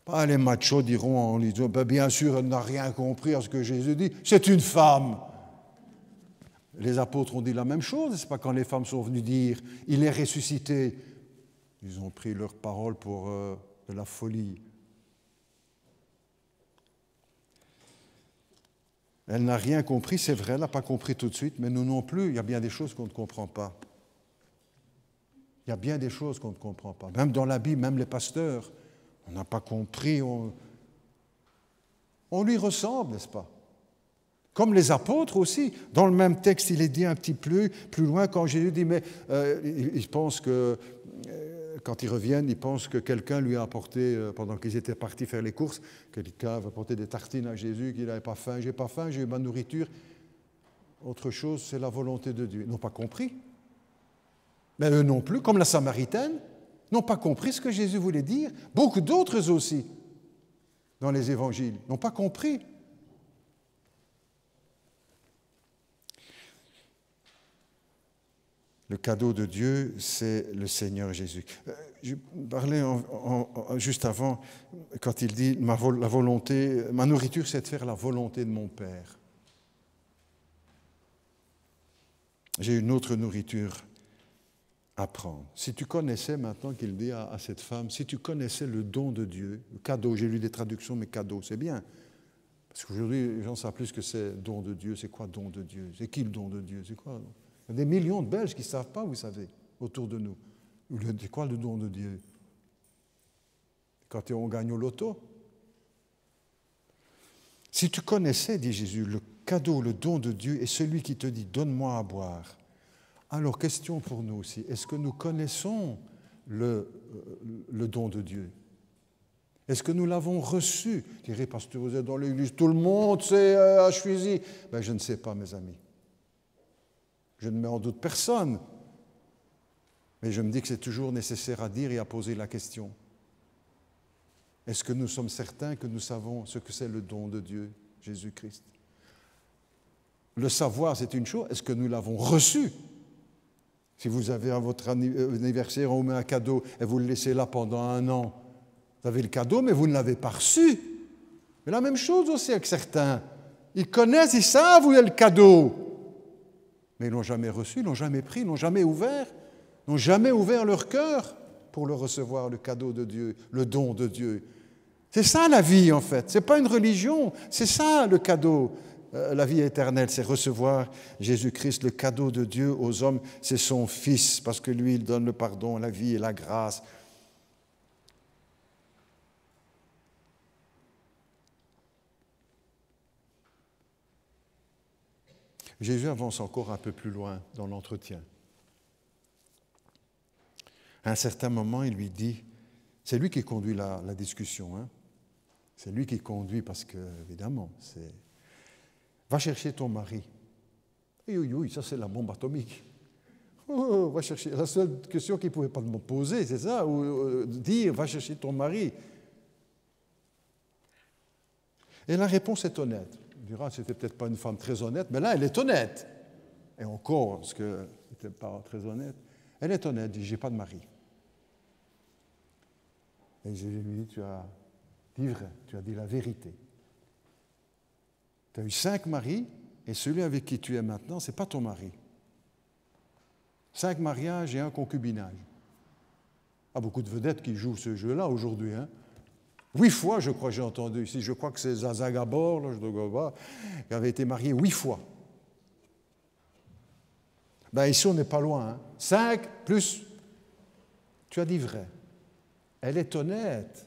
Pas les machos diront en lui disant, bien sûr, elle n'a rien compris à ce que Jésus dit, c'est une femme. Les apôtres ont dit la même chose, n'est-ce pas, quand les femmes sont venues dire, il est ressuscité. Ils ont pris leur parole pour de la folie. Elle n'a rien compris, c'est vrai, elle n'a pas compris tout de suite, mais nous non plus, il y a bien des choses qu'on ne comprend pas. Il y a bien des choses qu'on ne comprend pas. Même dans la Bible, même les pasteurs, on n'a pas compris, on lui ressemble, n'est-ce pas? Comme les apôtres aussi. Dans le même texte, il est dit un petit peu plus loin, quand Jésus dit, mais ils pensent que, quand ils reviennent, ils pensent que quelqu'un lui a apporté, pendant qu'ils étaient partis faire les courses, quelqu'un avait apporté des tartines à Jésus, qu'il n'avait pas faim, j'ai eu ma nourriture. Autre chose, c'est la volonté de Dieu. Ils n'ont pas compris. Mais eux non plus, comme la Samaritaine, n'ont pas compris ce que Jésus voulait dire. Beaucoup d'autres aussi, dans les évangiles, n'ont pas compris. Le cadeau de Dieu, c'est le Seigneur Jésus. Je parlais juste avant, quand il dit la volonté, ma nourriture, c'est de faire la volonté de mon Père. J'ai une autre nourriture à prendre. Si tu connaissais, maintenant qu'il dit à cette femme, si tu connaissais le don de Dieu, le cadeau, j'ai lu des traductions, mais cadeau, c'est bien. Parce qu'aujourd'hui, les gens savent plus ce que c'est don de Dieu. C'est quoi don de Dieu? C'est qui le don de Dieu? C'est quoi? Il y a des millions de Belges qui ne savent pas, vous savez, autour de nous. C'est quoi le don de Dieu? Quand on gagne au loto. Si tu connaissais, dit Jésus, le cadeau, le don de Dieu, et celui qui te dit « donne-moi à boire », alors question pour nous aussi, est-ce que nous connaissons le don de Dieu? Est-ce que nous l'avons reçu? Je dirais, parce que vous êtes dans l'église, tout le monde sait à Chuisy. Ben, je ne sais pas, mes amis. Je ne mets en doute personne. Mais je me dis que c'est toujours nécessaire à dire et à poser la question. Est-ce que nous sommes certains que nous savons ce que c'est le don de Dieu, Jésus-Christ? Le savoir, c'est une chose. Est-ce que nous l'avons reçu? Si vous avez à votre anniversaire, on vous met un cadeau et vous le laissez là pendant 1 an, vous avez le cadeau, mais vous ne l'avez pas reçu. Mais la même chose aussi avec certains. Ils connaissent, ils savent où est le cadeau. Mais ils ne l'ont jamais reçu, ils ne l'ont jamais pris, ils ne l'ont jamais ouvert. Ils n'ont jamais ouvert leur cœur pour le recevoir, le cadeau de Dieu, le don de Dieu. C'est ça la vie, en fait. Ce n'est pas une religion, c'est ça le cadeau. La vie éternelle, c'est recevoir Jésus-Christ, le cadeau de Dieu aux hommes, c'est son Fils, parce que lui, il donne le pardon, la vie et la grâce. Jésus avance encore un peu plus loin dans l'entretien. À un certain moment, il lui dit, c'est lui qui conduit la discussion, hein. C'est lui qui conduit parce que, évidemment, c'est... Va chercher ton mari. Oui, ça c'est la bombe atomique. Va chercher. La seule question qu'il ne pouvait pas me poser, c'est ça, ou dire, va chercher ton mari. Et la réponse est honnête. On dira, c'était peut-être pas une femme très honnête, mais là, elle est honnête. Et encore, parce qu'elle n'était pas très honnête, elle est honnête, elle dit, j'ai pas de mari. Et Jésus lui dit, tu as dit vrai, tu as dit la vérité. Tu as eu 5 maris, et celui avec qui tu es maintenant, ce n'est pas ton mari. 5 mariages et 1 concubinage. Il y a beaucoup de vedettes qui jouent ce jeu-là aujourd'hui. 8 fois, je crois, j'ai entendu ici. Je crois que c'est Zaza Gabor, là, je dois voir, qui avait été marié 8 fois. Ben, ici, on n'est pas loin. 5 plus, tu as dit vrai. Elle est honnête.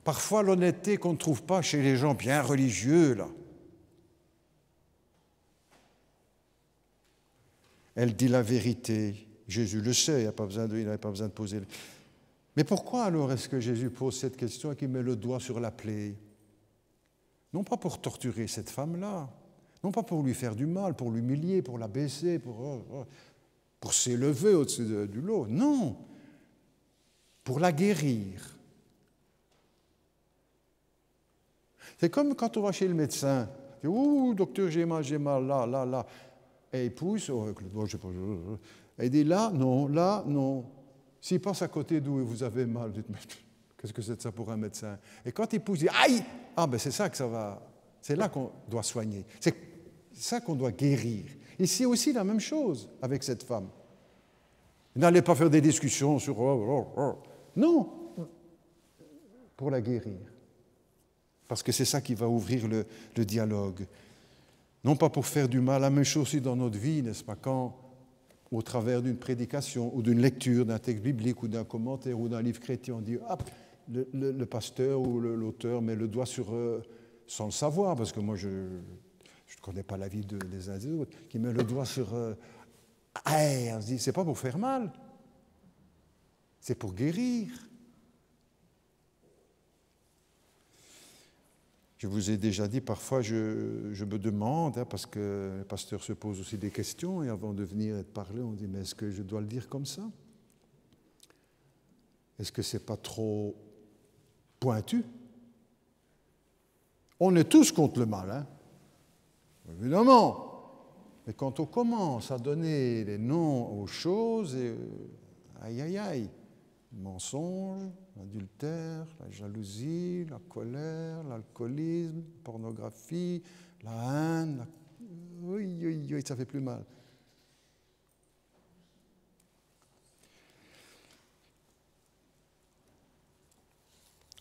Parfois, l'honnêteté qu'on ne trouve pas chez les gens bien religieux, là. Elle dit la vérité. Jésus le sait, il n'avait pas besoin de poser. Mais pourquoi alors est-ce que Jésus pose cette question et qu'il met le doigt sur la plaie? Non pas pour torturer cette femme-là, non pas pour lui faire du mal, pour l'humilier, pour la baisser, pour s'élever au-dessus du lot. Non, pour la guérir. C'est comme quand on va chez le médecin. « Ouh, docteur, j'ai mal, là. » Et il pousse, et il dit là, non. S'il passe à côté d'où vous avez mal, dites, mais qu'est-ce que c'est de ça pour un médecin? Et quand il pousse, il dit aïe! Ah, ben c'est ça que ça va. C'est là qu'on doit soigner. C'est ça qu'on doit guérir. Ici aussi, la même chose avec cette femme. N'allez pas faire des discussions sur. Non, pour la guérir. Parce que c'est ça qui va ouvrir le dialogue. Non pas pour faire du mal, la même chose aussi dans notre vie, n'est-ce pas, quand au travers d'une prédication ou d'une lecture d'un texte biblique ou d'un commentaire ou d'un livre chrétien, on dit « Ah, le pasteur ou l'auteur met le doigt sur... sans le savoir, parce que moi je ne connais pas la vie des uns et des autres, qui met le doigt sur... on se dit, c'est pas pour faire mal, c'est pour guérir. Je vous ai déjà dit, parfois je me demande, parce que le pasteur se pose aussi des questions, et avant de venir et de parler, on dit, mais est-ce que je dois le dire comme ça? Est-ce que c'est pas trop pointu? On est tous contre le mal, hein? Évidemment. Mais quand on commence à donner les noms aux choses, aïe, aïe, aïe, mensonge, l'adultère, la jalousie, la colère, l'alcoolisme, la pornographie, la haine, oui, oui, oui, ça fait plus mal.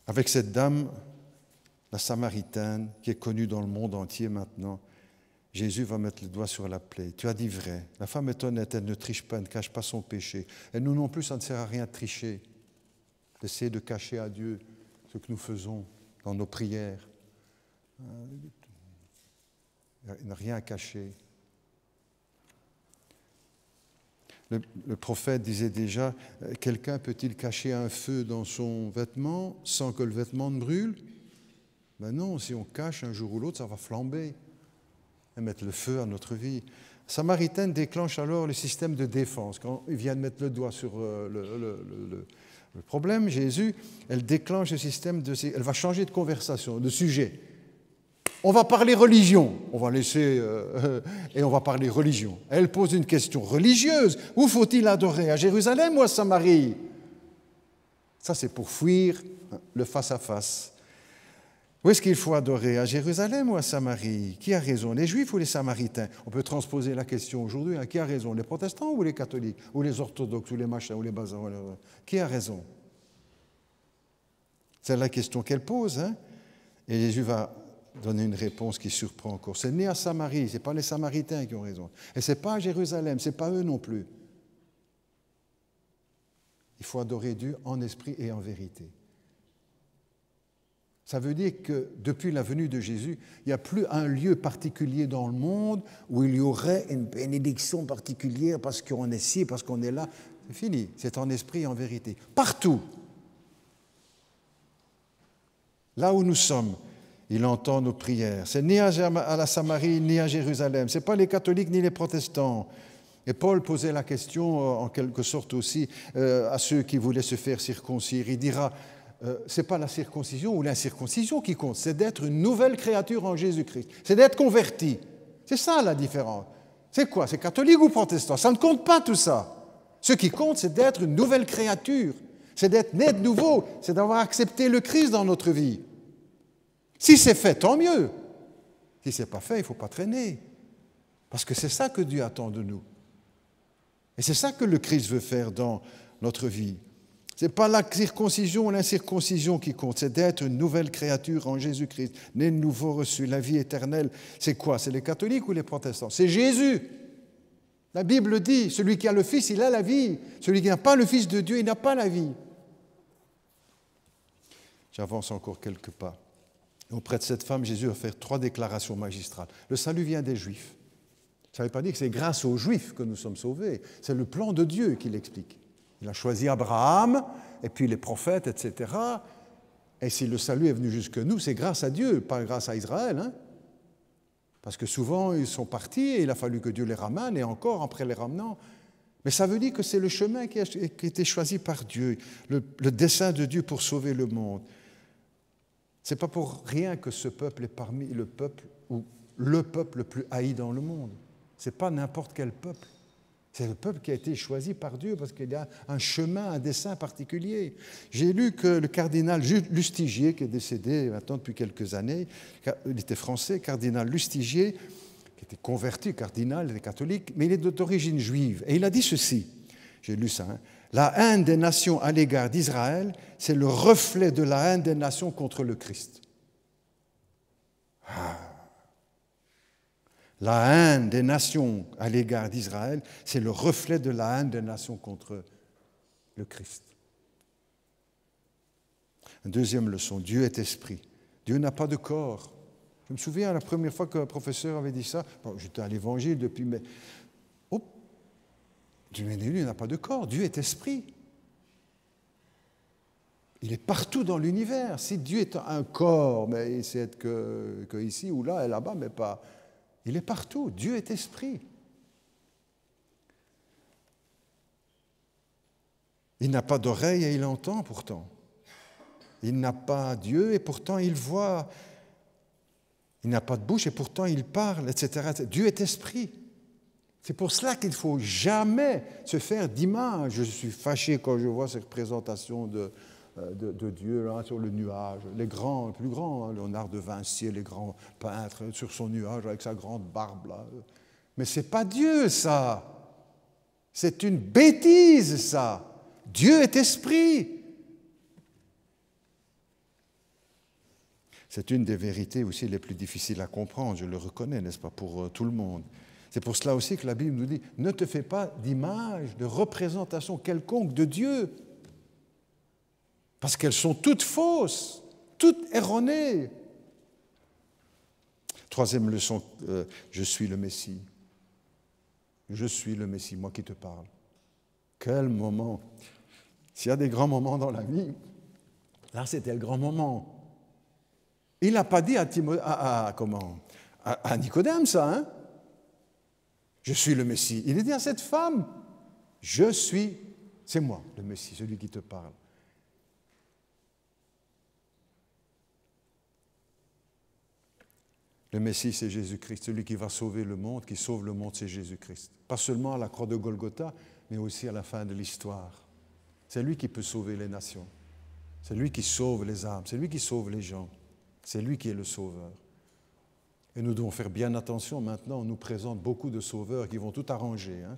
Avec cette dame, la Samaritaine, qui est connue dans le monde entier maintenant, Jésus va mettre le doigt sur la plaie. Tu as dit vrai. La femme est honnête, elle ne triche pas, elle ne cache pas son péché. Et nous non plus, ça ne sert à rien de tricher, d'essayer de cacher à Dieu ce que nous faisons dans nos prières. Il n'y a rien à cacher. Le prophète disait déjà, quelqu'un peut-il cacher un feu dans son vêtement sans que le vêtement ne brûle? Ben non, si on cache un jour ou l'autre, ça va flamber et mettre le feu à notre vie. Samaritaine déclenche alors le système de défense. Quand il vient de mettre le doigt sur le problème, Jésus, elle déclenche le système elle va changer de conversation, de sujet. On va parler religion. On va laisser... et on va parler religion. Elle pose une question religieuse. Où faut-il adorer? À Jérusalem ou à Samarie? Ça, c'est pour fuir le face-à-face. Où est-ce qu'il faut adorer? À Jérusalem ou à Samarie? Qui a raison? Les Juifs ou les Samaritains? On peut transposer la question aujourd'hui. Qui a raison? Les protestants ou les catholiques? Ou les orthodoxes? Ou les machins? Ou les bazars? Qui a raison? C'est la question qu'elle pose. Hein? Et Jésus va donner une réponse qui surprend encore. C'est né à Samarie. Ce n'est pas les Samaritains qui ont raison. Et ce n'est pas à Jérusalem. Ce n'est pas eux non plus. Il faut adorer Dieu en esprit et en vérité. Ça veut dire que depuis la venue de Jésus, il n'y a plus un lieu particulier dans le monde où il y aurait une bénédiction particulière parce qu'on est ci, parce qu'on est là. C'est fini, c'est en esprit et en vérité. Partout. Là où nous sommes, il entend nos prières. C'est ni à la Samarie, ni à Jérusalem. Ce n'est pas les catholiques ni les protestants. Et Paul posait la question, en quelque sorte aussi, à ceux qui voulaient se faire circoncire. Il dira... ce n'est pas la circoncision ou l'incirconcision qui compte, c'est d'être une nouvelle créature en Jésus-Christ. C'est d'être converti. C'est ça la différence. C'est quoi? C'est catholique ou protestant? Ça ne compte pas tout ça. Ce qui compte, c'est d'être une nouvelle créature. C'est d'être né de nouveau. C'est d'avoir accepté le Christ dans notre vie. Si c'est fait, tant mieux. Si ce n'est pas fait, il ne faut pas traîner. Parce que c'est ça que Dieu attend de nous. Et c'est ça que le Christ veut faire dans notre vie. Ce n'est pas la circoncision ou l'incirconcision qui compte, c'est d'être une nouvelle créature en Jésus-Christ, né de nouveau, reçu la vie éternelle. C'est quoi? C'est les catholiques ou les protestants? C'est Jésus. La Bible dit, celui qui a le Fils, il a la vie. Celui qui n'a pas le Fils de Dieu, il n'a pas la vie. J'avance encore quelques pas. Auprès de cette femme, Jésus va faire 3 déclarations magistrales. Le salut vient des Juifs. Ça ne veut pas dire que c'est grâce aux Juifs que nous sommes sauvés. C'est le plan de Dieu qui l'explique. Il a choisi Abraham, et puis les prophètes, etc. Et si le salut est venu jusque nous, c'est grâce à Dieu, pas grâce à Israël. Hein? Parce que souvent, ils sont partis, et il a fallu que Dieu les ramène, et encore après les ramenant. Mais ça veut dire que c'est le chemin qui a été choisi par Dieu, le dessein de Dieu pour sauver le monde. Ce n'est pas pour rien que ce peuple est parmi le peuple, ou le peuple le plus haï dans le monde. Ce n'est pas n'importe quel peuple. C'est le peuple qui a été choisi par Dieu parce qu'il y a un chemin, un dessein particulier. J'ai lu que le cardinal Lustiger, qui est décédé maintenant depuis quelques années, il était français, cardinal Lustiger, qui était converti, cardinal, il était catholique, mais il est d'origine juive. Et il a dit ceci, j'ai lu ça, hein, la haine des nations à l'égard d'Israël, c'est le reflet de la haine des nations contre le Christ. La haine des nations à l'égard d'Israël, c'est le reflet de la haine des nations contre le Christ. Une deuxième leçon, Dieu est esprit. Dieu n'a pas de corps. Je me souviens la première fois qu'un professeur avait dit ça, bon, j'étais à l'évangile depuis, mais Dieu n'a pas de corps, Dieu est esprit. Il est partout dans l'univers. Si Dieu est un corps, mais il sait être que ici ou là et là-bas, mais pas. Il est partout. Dieu est esprit. Il n'a pas d'oreille et il entend pourtant. Il n'a pas Dieu et pourtant il voit. Il n'a pas de bouche et pourtant il parle, etc. Dieu est esprit. C'est pour cela qu'il ne faut jamais se faire d'image. Je suis fâché quand je vois cette représentation de Dieu là, sur le nuage. Les plus grands, hein, Léonard de Vinci, les grands peintres sur son nuage avec sa grande barbe là. Mais ce n'est pas Dieu ça. C'est une bêtise ça. Dieu est esprit. C'est une des vérités aussi les plus difficiles à comprendre, je le reconnais, n'est-ce pas, pour tout le monde. C'est pour cela aussi que la Bible nous dit « Ne te fais pas d'image, de représentation quelconque de Dieu. » Parce qu'elles sont toutes fausses, toutes erronées. Troisième leçon, je suis le Messie. Je suis le Messie, moi qui te parle. Quel moment! S'il y a des grands moments dans la vie, là c'était le grand moment. Il n'a pas dit à Nicodème ça, hein? Je suis le Messie. Il a dit à cette femme, c'est moi le Messie, celui qui te parle. Le Messie, c'est Jésus-Christ, celui qui va sauver le monde, qui sauve le monde, c'est Jésus-Christ. Pas seulement à la croix de Golgotha, mais aussi à la fin de l'histoire. C'est lui qui peut sauver les nations. C'est lui qui sauve les âmes, c'est lui qui sauve les gens. C'est lui qui est le sauveur. Et nous devons faire bien attention maintenant, on nous présente beaucoup de sauveurs qui vont tout arranger. Hein.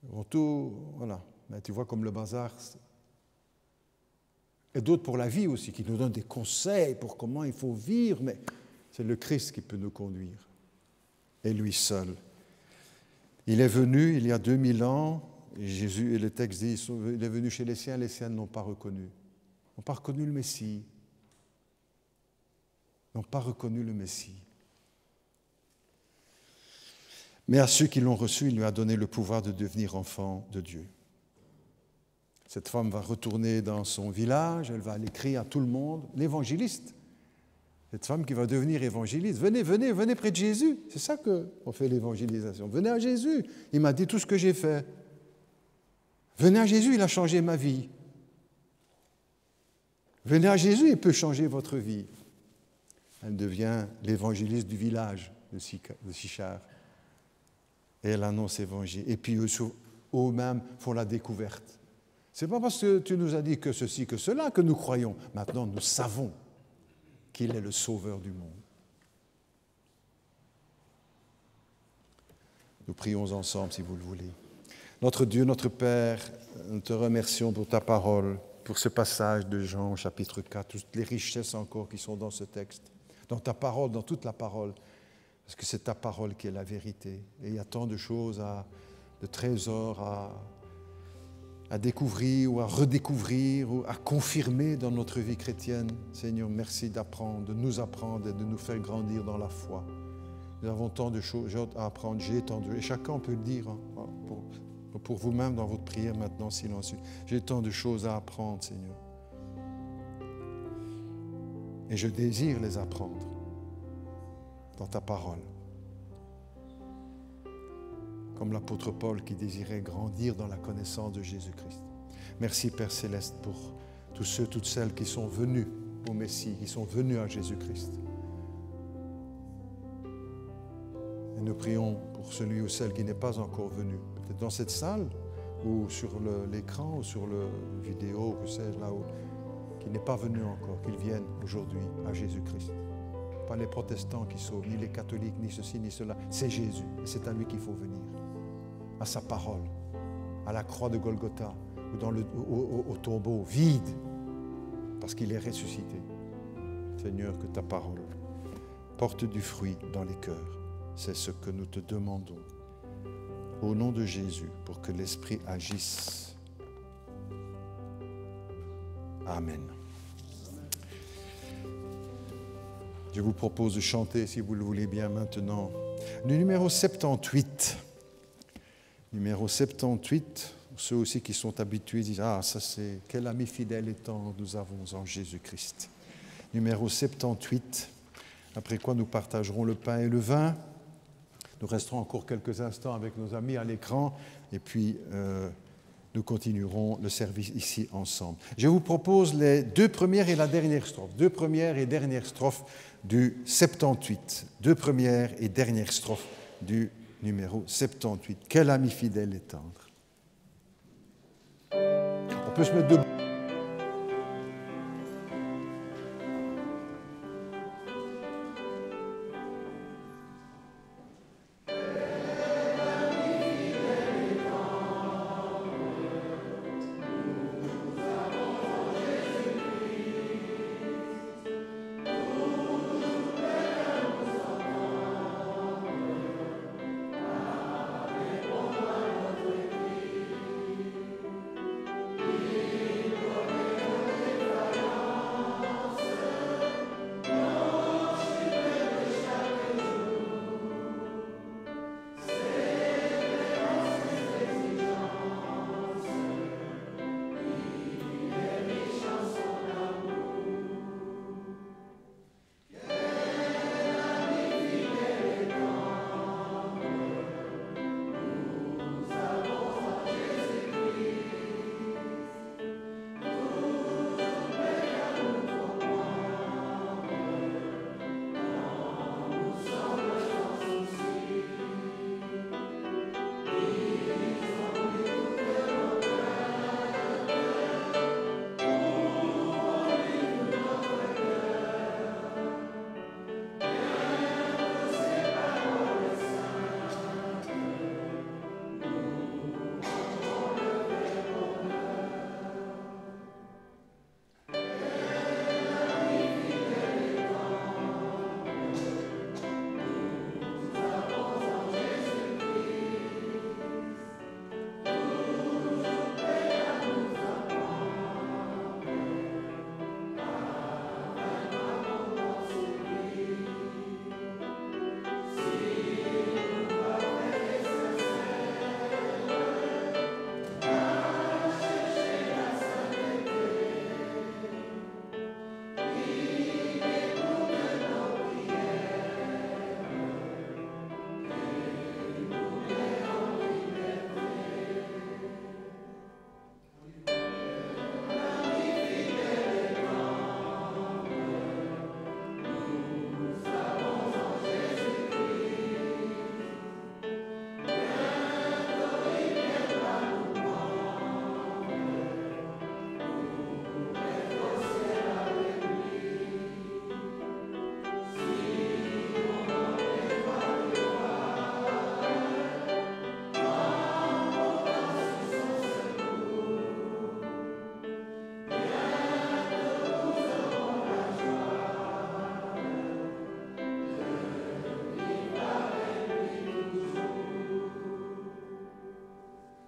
Ils vont tout, voilà. Mais tu vois comme le bazar. Et d'autres pour la vie aussi, qui nous donnent des conseils pour comment il faut vivre, mais c'est le Christ qui peut nous conduire. Et lui seul. Il est venu il y a 2000 ans, et Jésus, et le texte dit, il est venu chez les siens ne l'ont pas reconnu. Ils n'ont pas reconnu le Messie. N'ont pas reconnu le Messie. Mais à ceux qui l'ont reçu, il lui a donné le pouvoir de devenir enfants de Dieu. Cette femme va retourner dans son village, elle va aller crier à tout le monde, l'évangéliste. Cette femme qui va devenir évangéliste. Venez près de Jésus. C'est ça qu'on fait l'évangélisation. Venez à Jésus. Il m'a dit tout ce que j'ai fait. Venez à Jésus, il a changé ma vie. Venez à Jésus, il peut changer votre vie. Elle devient l'évangéliste du village de Sichar. Et elle annonce l'évangile. Et puis eux-mêmes font la découverte. Ce n'est pas parce que tu nous as dit que ceci, que cela que nous croyons. Maintenant, nous savons qu'il est le sauveur du monde. Nous prions ensemble, si vous le voulez. Notre Dieu, notre Père, nous te remercions pour ta parole, pour ce passage de Jean, chapitre 4, toutes les richesses encore qui sont dans ce texte. Dans ta parole, dans toute la parole, parce que c'est ta parole qui est la vérité. Et il y a tant de choses, de trésors à découvrir ou à redécouvrir ou à confirmer dans notre vie chrétienne. Seigneur, merci d'apprendre, de nous apprendre et de nous faire grandir dans la foi. Nous avons tant de choses à apprendre, et chacun peut le dire, hein, pour vous-même dans votre prière maintenant silencieuse. J'ai tant de choses à apprendre, Seigneur. Et je désire les apprendre dans ta parole. Comme l'apôtre Paul qui désirait grandir dans la connaissance de Jésus-Christ. Merci Père Céleste pour tous ceux, toutes celles qui sont venus au Messie, qui sont venus à Jésus-Christ. Et nous prions pour celui ou celle qui n'est pas encore venu, peut-être dans cette salle ou sur l'écran ou sur le vidéo, que sais-je, là où, qui n'est pas venu encore, qu'il vienne aujourd'hui à Jésus-Christ. Pas les protestants qui sauvent, ni les catholiques, ni ceci, ni cela. C'est Jésus, et c'est à lui qu'il faut venir. À sa parole, à la croix de Golgotha, ou au tombeau vide, parce qu'il est ressuscité. Seigneur, que ta parole porte du fruit dans les cœurs. C'est ce que nous te demandons. Au nom de Jésus, pour que l'Esprit agisse. Amen. Je vous propose de chanter, si vous le voulez bien maintenant, le numéro 78. Numéro 78, ceux aussi qui sont habitués disent « Ah, ça c'est quel ami fidèle et tendre nous avons en Jésus-Christ ». Numéro 78, après quoi nous partagerons le pain et le vin. Nous resterons encore quelques instants avec nos amis à l'écran et puis nous continuerons le service ici ensemble. Je vous propose les deux premières et la dernière strophe. Deux premières et dernières strophes du 78. Deux premières et dernières strophes du numéro 78. Quel ami fidèle et tendre. On peut se mettre debout.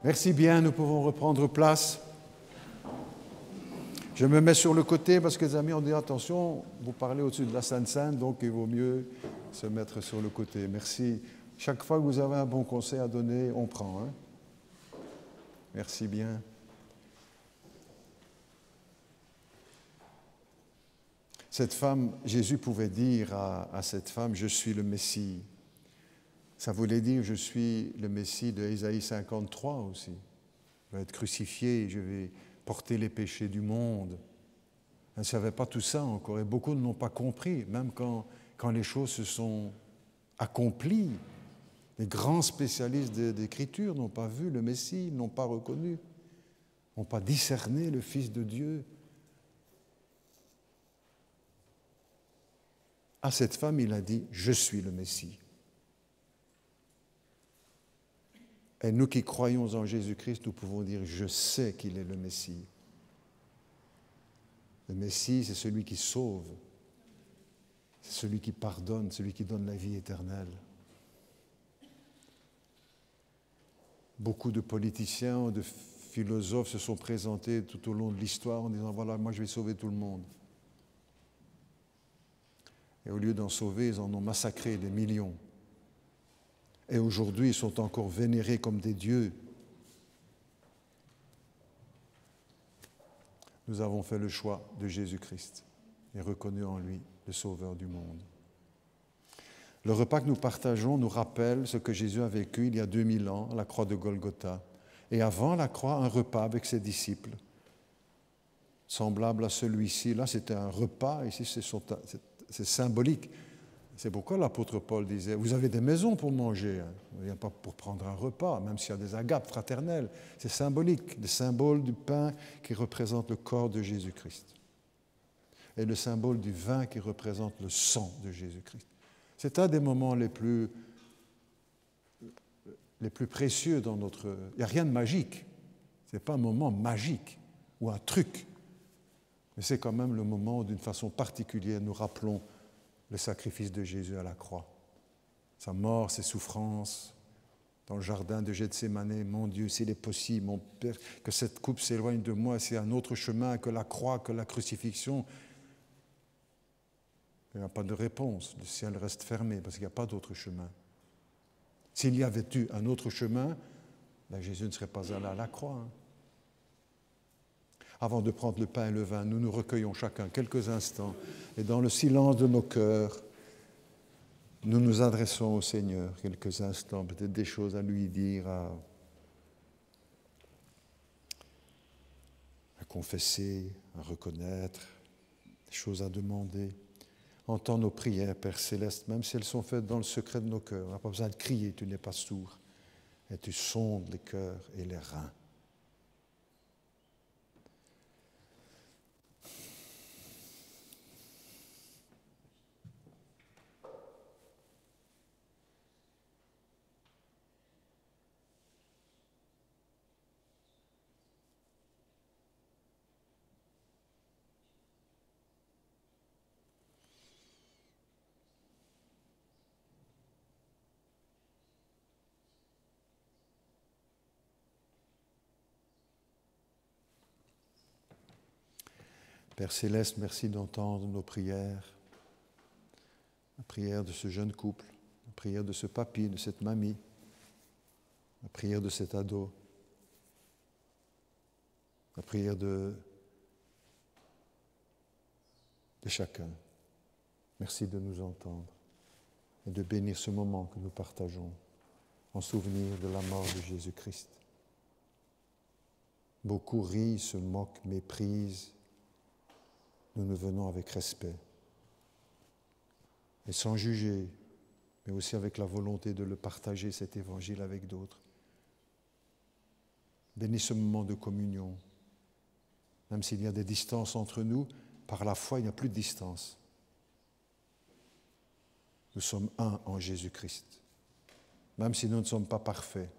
Merci bien, nous pouvons reprendre place. Je me mets sur le côté parce que les amis ont dit attention, vous parlez au-dessus de la Sainte-Sainte, donc il vaut mieux se mettre sur le côté. Merci. Chaque fois que vous avez un bon conseil à donner, on prend. Hein? Merci bien. Cette femme, Jésus pouvait dire à cette femme, je suis le Messie. Ça voulait dire, je suis le Messie de Ésaïe 53 aussi. Je vais être crucifié, je vais porter les péchés du monde. Elle ne savait pas tout ça encore, et beaucoup ne l'ont pas compris, même quand les choses se sont accomplies. Les grands spécialistes d'Écriture n'ont pas vu le Messie, n'ont pas reconnu, n'ont pas discerné le Fils de Dieu. À cette femme, il a dit, je suis le Messie. Et nous qui croyons en Jésus-Christ, nous pouvons dire, je sais qu'il est le Messie. Le Messie, c'est celui qui sauve, c'est celui qui pardonne, celui qui donne la vie éternelle. Beaucoup de politiciens ou de philosophes se sont présentés tout au long de l'histoire en disant « Voilà, moi je vais sauver tout le monde ». Et au lieu d'en sauver, ils en ont massacré des millions. Et aujourd'hui, ils sont encore vénérés comme des dieux. Nous avons fait le choix de Jésus-Christ et reconnu en lui le Sauveur du monde. Le repas que nous partageons nous rappelle ce que Jésus a vécu il y a 2000 ans à la croix de Golgotha. Et avant la croix, un repas avec ses disciples, semblable à celui-ci. Là, c'était un repas, ici c'est symbolique. C'est pourquoi l'apôtre Paul disait, vous avez des maisons pour manger, hein. On ne vient pas pour prendre un repas, même s'il y a des agapes fraternelles. C'est symbolique, des symboles du pain qui représente le corps de Jésus-Christ. Et le symbole du vin qui représente le sang de Jésus-Christ. C'est un des moments les plus précieux dans notre... Il n'y a rien de magique. Ce n'est pas un moment magique ou un truc. Mais c'est quand même le moment où, d'une façon particulière, nous rappelons le sacrifice de Jésus à la croix. Sa mort, ses souffrances, dans le jardin de Gethsémane. Mon Dieu, s'il est possible, mon Père, que cette coupe s'éloigne de moi, c'est un autre chemin que la croix, que la crucifixion. Il n'y a pas de réponse. Le ciel reste fermé parce qu'il n'y a pas d'autre chemin. S'il y avait eu un autre chemin, ben Jésus ne serait pas allé à la croix. Hein. Avant de prendre le pain et le vin, nous nous recueillons chacun quelques instants et dans le silence de nos cœurs, nous nous adressons au Seigneur quelques instants, peut-être des choses à lui dire, à confesser, à reconnaître, des choses à demander. Entends nos prières, Père Céleste, même si elles sont faites dans le secret de nos cœurs. On n'a pas besoin de crier, tu n'es pas sourd. Et tu sondes les cœurs et les reins. Père Céleste, merci d'entendre nos prières, la prière de ce jeune couple, la prière de ce papy, de cette mamie, la prière de cet ado, la prière de chacun. Merci de nous entendre et de bénir ce moment que nous partageons en souvenir de la mort de Jésus-Christ. Beaucoup rient, se moquent, méprisent. Nous nous venons avec respect et sans juger, mais aussi avec la volonté de le partager, cet évangile, avec d'autres. Bénis ce moment de communion. Même s'il y a des distances entre nous, par la foi, il n'y a plus de distance. Nous sommes un en Jésus-Christ. Même si nous ne sommes pas parfaits,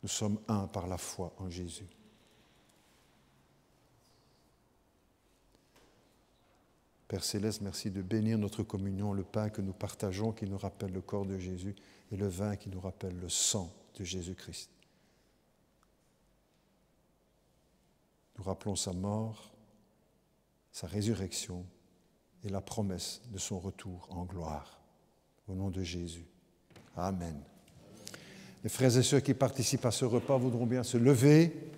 nous sommes un par la foi en Jésus. Père Céleste, merci de bénir notre communion, le pain que nous partageons qui nous rappelle le corps de Jésus et le vin qui nous rappelle le sang de Jésus-Christ. Nous rappelons sa mort, sa résurrection et la promesse de son retour en gloire. Au nom de Jésus. Amen. Les frères et sœurs qui participent à ce repas voudront bien se lever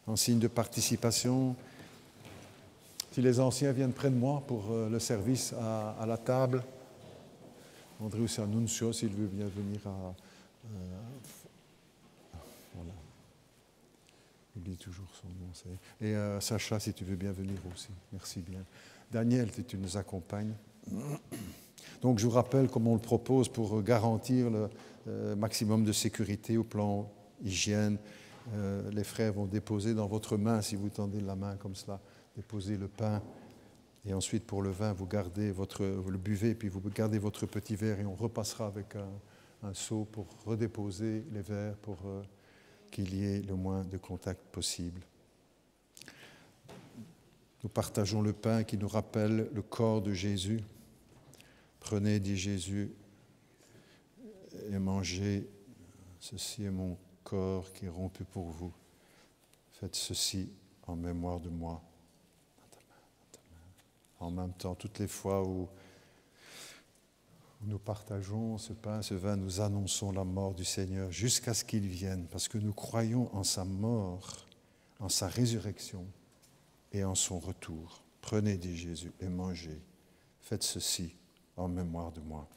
en signe de participation. Si les anciens viennent près de moi pour le service à la table, Andreus Annuncio, s'il veut bien venir à... voilà. J'oublie toujours son nom. Et Sacha, si tu veux bien venir aussi. Merci bien. Daniel, si tu nous accompagnes. Donc je vous rappelle comment on le propose pour garantir le maximum de sécurité au plan hygiène. Les frères vont déposer dans votre main, si vous tendez la main comme cela, déposer le pain. Et ensuite, pour le vin, vous le buvez, puis vous gardez votre petit verre et on repassera avec un seau pour redéposer les verres pour qu'il y ait le moins de contact possible. Nous partageons le pain qui nous rappelle le corps de Jésus. Prenez, dit Jésus, et mangez. Ceci est mon corps qui est rompu pour vous. Faites ceci en mémoire de moi. En même temps, toutes les fois où nous partageons ce pain, ce vin, nous annonçons la mort du Seigneur jusqu'à ce qu'il vienne, parce que nous croyons en sa mort, en sa résurrection et en son retour. Prenez, dit Jésus, et mangez. Faites ceci en mémoire de moi.